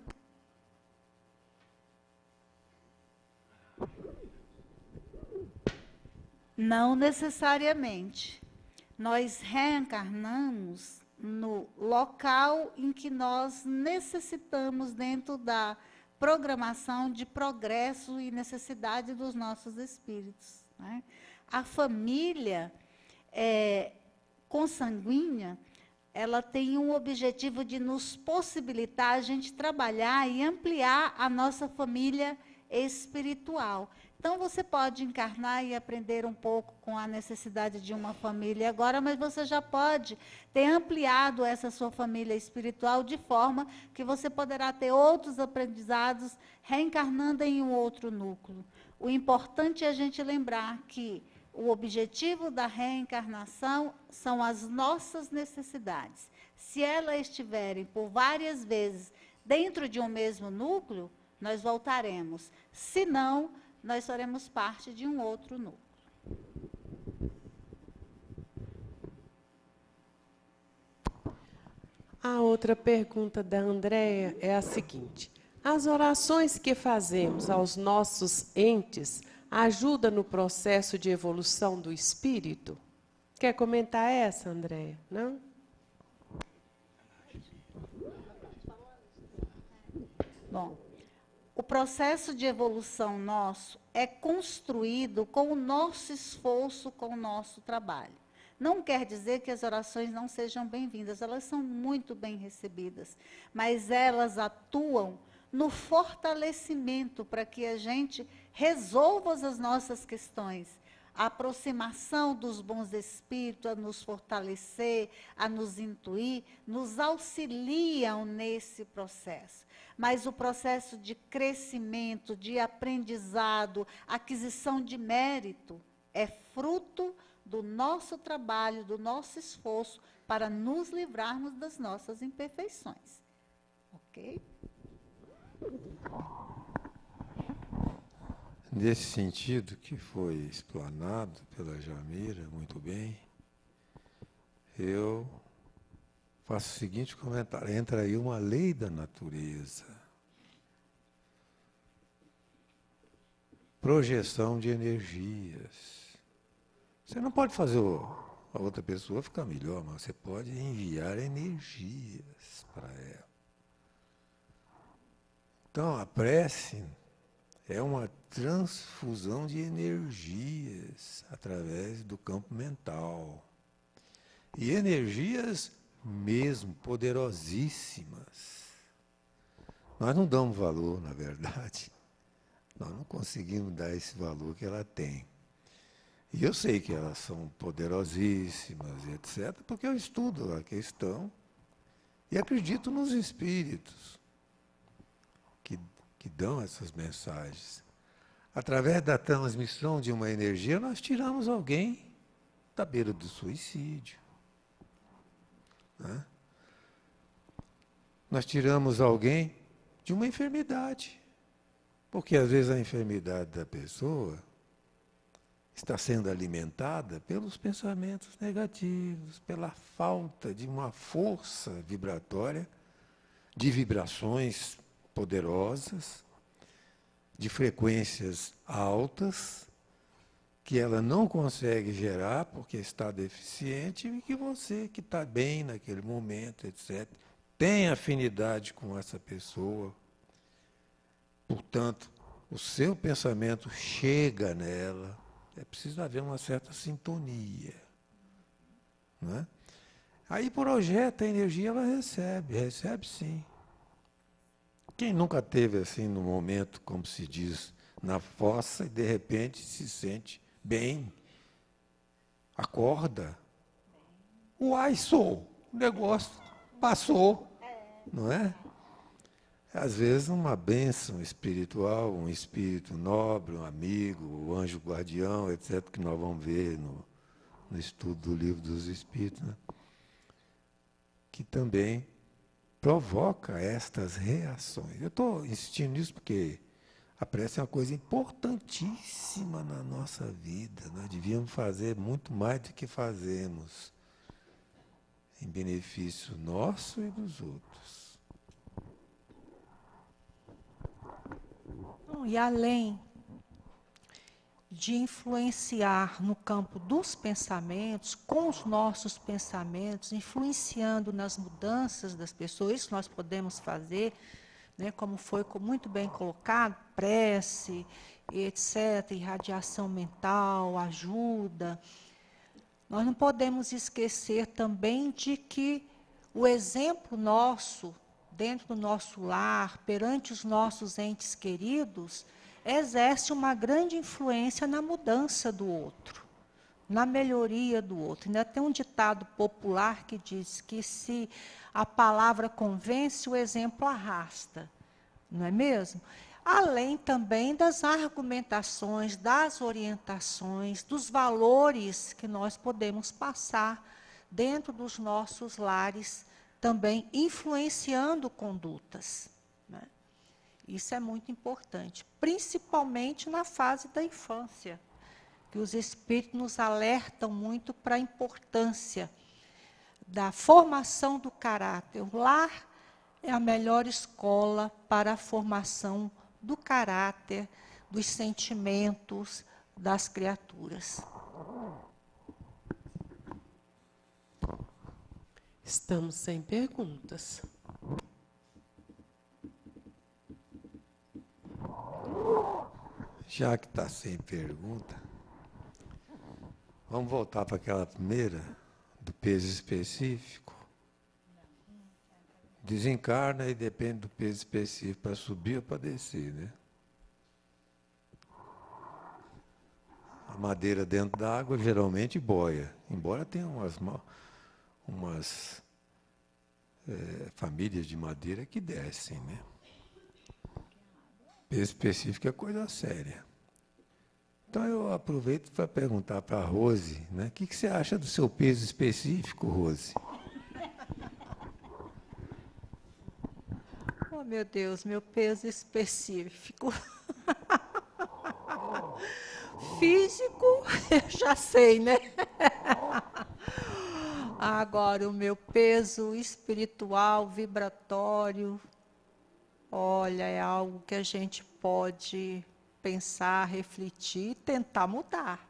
Não necessariamente. Nós reencarnamos no local em que nós necessitamos dentro da programação de progresso e necessidade dos nossos espíritos, né? A família consanguínea, ela tem um objetivo de nos possibilitar a gente trabalhar e ampliar a nossa família espiritual. Então, você pode encarnar e aprender um pouco com a necessidade de uma família agora, mas você já pode ter ampliado essa sua família espiritual de forma que você poderá ter outros aprendizados reencarnando em um outro núcleo. O importante é a gente lembrar que o objetivo da reencarnação são as nossas necessidades. Se elas estiverem por várias vezes dentro de um mesmo núcleo, nós voltaremos. Se não, nós faremos parte de um outro núcleo. A outra pergunta da Andréia é a seguinte: as orações que fazemos aos nossos entes ajudam no processo de evolução do espírito? Quer comentar essa, Andréia? Não? Bom, o processo de evolução nosso é construído com o nosso esforço, com o nosso trabalho. Não quer dizer que as orações não sejam bem-vindas, elas são muito bem recebidas, mas elas atuam no fortalecimento para que a gente resolva as nossas questões. A aproximação dos bons espíritos, a nos fortalecer, a nos intuir, nos auxiliam nesse processo. Mas o processo de crescimento, de aprendizado, aquisição de mérito, é fruto do nosso trabalho, do nosso esforço para nos livrarmos das nossas imperfeições. Ok? Nesse sentido que foi explanado pela Jamira, muito bem, eu faço o seguinte comentário: entra aí uma lei da natureza. Projeção de energias. Você não pode fazer a outra pessoa ficar melhor, mas você pode enviar energias para ela. Então, a prece é uma transfusão de energias através do campo mental. E energias mesmo poderosíssimas. Nós não damos valor, na verdade. Nós não conseguimos dar esse valor que ela tem. E eu sei que elas são poderosíssimas, etc., porque eu estudo a questão e acredito nos espíritos que dão essas mensagens. Através da transmissão de uma energia, nós tiramos alguém da beira do suicídio. Né? Nós tiramos alguém de uma enfermidade. Porque, às vezes, a enfermidade da pessoa está sendo alimentada pelos pensamentos negativos, pela falta de uma força vibratória, de vibrações poderosas, de frequências altas, que ela não consegue gerar porque está deficiente, e que você, que está bem naquele momento, etc., tem afinidade com essa pessoa. Portanto, o seu pensamento chega nela. É preciso haver uma certa sintonia. Não é? Aí projeta a energia, ela recebe sim. Quem nunca teve assim no momento, como se diz, na fossa e de repente se sente bem, acorda, uai, o negócio passou, não é? Às vezes uma bênção espiritual, um espírito nobre, um amigo, o anjo guardião, etc., que nós vamos ver no estudo do Livro dos Espíritos, né? Que também provoca estas reações. Eu estou insistindo nisso porque a prece é uma coisa importantíssima na nossa vida. Nós devíamos fazer muito mais do que fazemos. em benefício nosso e dos outros. E além de influenciar no campo dos pensamentos, com os nossos pensamentos, influenciando nas mudanças das pessoas, isso nós podemos fazer, né, como foi muito bem colocado, prece, etc., irradiação mental, ajuda. Nós não podemos esquecer também de que o exemplo nosso, dentro do nosso lar, perante os nossos entes queridos, exerce uma grande influência na mudança do outro, na melhoria do outro. Ainda tem um ditado popular que diz que se a palavra convence, o exemplo arrasta, não é mesmo? Além também das argumentações, das orientações, dos valores que nós podemos passar dentro dos nossos lares, também influenciando condutas, né? Isso é muito importante, principalmente na fase da infância, que os espíritos nos alertam muito para a importância da formação do caráter. O lar é a melhor escola para a formação do caráter, dos sentimentos das criaturas. Estamos sem perguntas. Já que está sem pergunta, vamos voltar para aquela primeira, do peso específico. Desencarna e depende do peso específico para subir ou para descer, né? A madeira dentro da água geralmente boia, embora tenha umas famílias de madeira que descem, né? Peso específico é coisa séria. Então eu aproveito para perguntar para a Rose, né? O que você acha do seu peso específico, Rose? Oh, meu Deus, meu peso específico. Físico, eu já sei, né? Agora, o meu peso espiritual, vibratório, olha, é algo que a gente pode pensar, refletir e tentar mudar.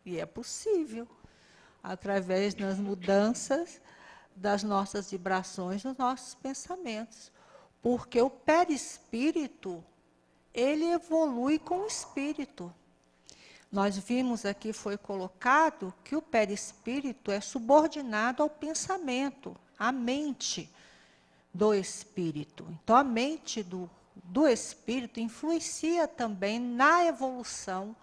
E é possível, através das mudanças das nossas vibrações, dos nossos pensamentos. Porque o perispírito, ele evolui com o espírito. Nós vimos aqui, foi colocado, que o perispírito é subordinado ao pensamento, à mente do espírito. Então, a mente do espírito influencia também na evolução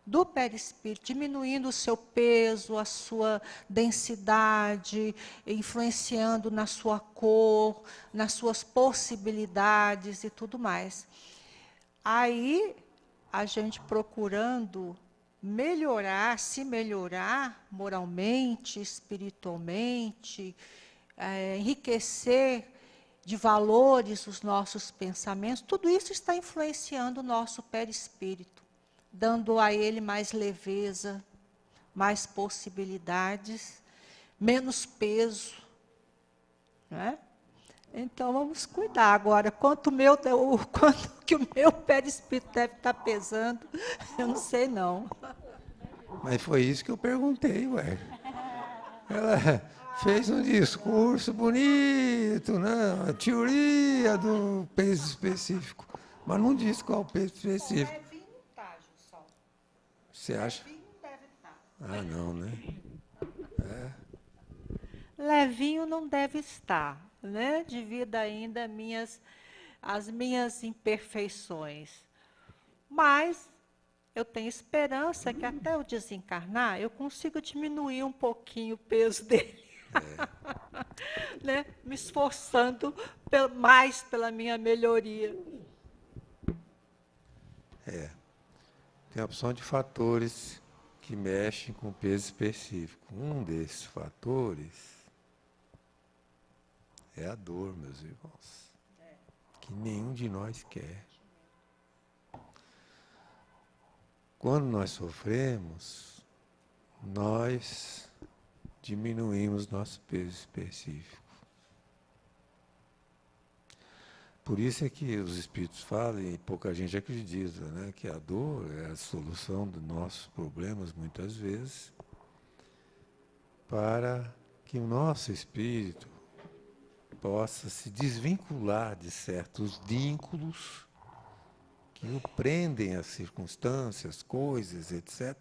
do perispírito, diminuindo o seu peso, a sua densidade, influenciando na sua cor, nas suas possibilidades e tudo mais. Aí, a gente procurando melhorar, se melhorar moralmente, espiritualmente, enriquecer de valores os nossos pensamentos, tudo isso está influenciando o nosso perispírito, dando a ele mais leveza, mais possibilidades, menos peso, né? Então, vamos cuidar agora. Quanto que o meu perispírito deve estar pesando, eu não sei, não. Mas foi isso que eu perguntei, ué. Ela fez um discurso bonito, né? A teoria do peso específico, mas não disse qual o peso específico. Levinho tá, Gilson. Você acha? Levinho deve estar. Ah, não, né? Levinho não deve estar, né? Devido ainda às minhas imperfeiçes. Mas eu tenho esperança que até eu desencarnar, eu consigo diminuir um pouquinho o peso dele. Né? Me esforçando mais pela minha melhoria. Tem a opção de fatores que mexem com o peso específico. Um desses fatores é a dor, meus irmãos, que nenhum de nós quer. Quando nós sofremos, nós diminuímos nosso peso específico. Por isso é que os espíritos falam, e pouca gente acredita, né, que a dor é a solução dos nossos problemas, muitas vezes, para que o nosso espírito possa se desvincular de certos vínculos que o prendem às circunstâncias, coisas, etc.,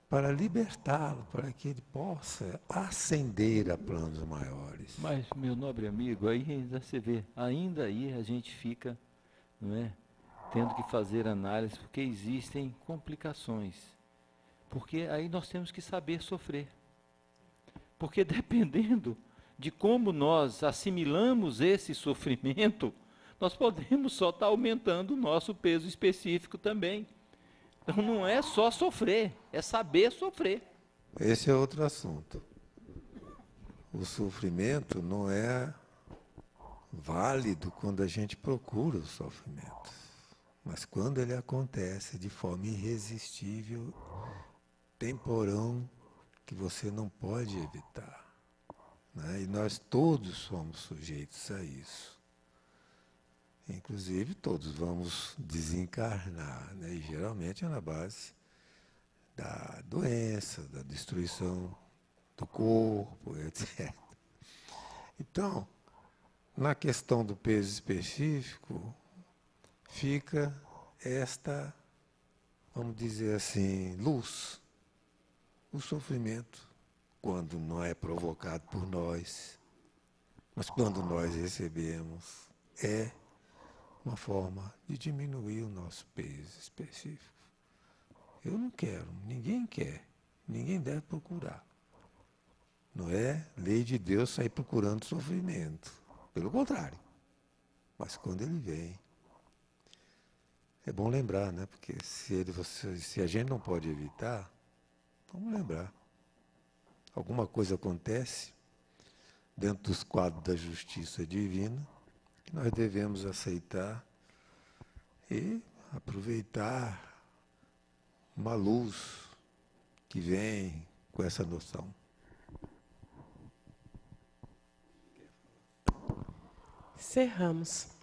para libertá-lo, para que ele possa ascender a planos maiores. Mas, meu nobre amigo, aí ainda você vê, ainda aí a gente fica, não é, tendo que fazer análise, porque existem complicações. Porque aí nós temos que saber sofrer. Porque dependendo de como nós assimilamos esse sofrimento, nós podemos só estar aumentando o nosso peso específico também. Então não é só sofrer, é saber sofrer. Esse é outro assunto. O sofrimento não é válido quando a gente procura o sofrimento. Mas quando ele acontece de forma irresistível, temporão, que você não pode evitar. Né? E nós todos somos sujeitos a isso. Inclusive, todos vamos desencarnar, né? E geralmente é na base da doença, da destruição do corpo, etc. Então, na questão do peso específico, fica esta, vamos dizer assim, luz. O sofrimento, quando não é provocado por nós, mas quando nós recebemos, é uma forma de diminuir o nosso peso específico. Eu não quero, ninguém quer, ninguém deve procurar. Não é lei de Deus sair procurando sofrimento. Pelo contrário. Mas quando ele vem, é bom lembrar, né? Porque se a gente não pode evitar, vamos lembrar. Alguma coisa acontece dentro dos quadros da justiça divina que nós devemos aceitar e aproveitar uma luz que vem com essa noção. Cerramos.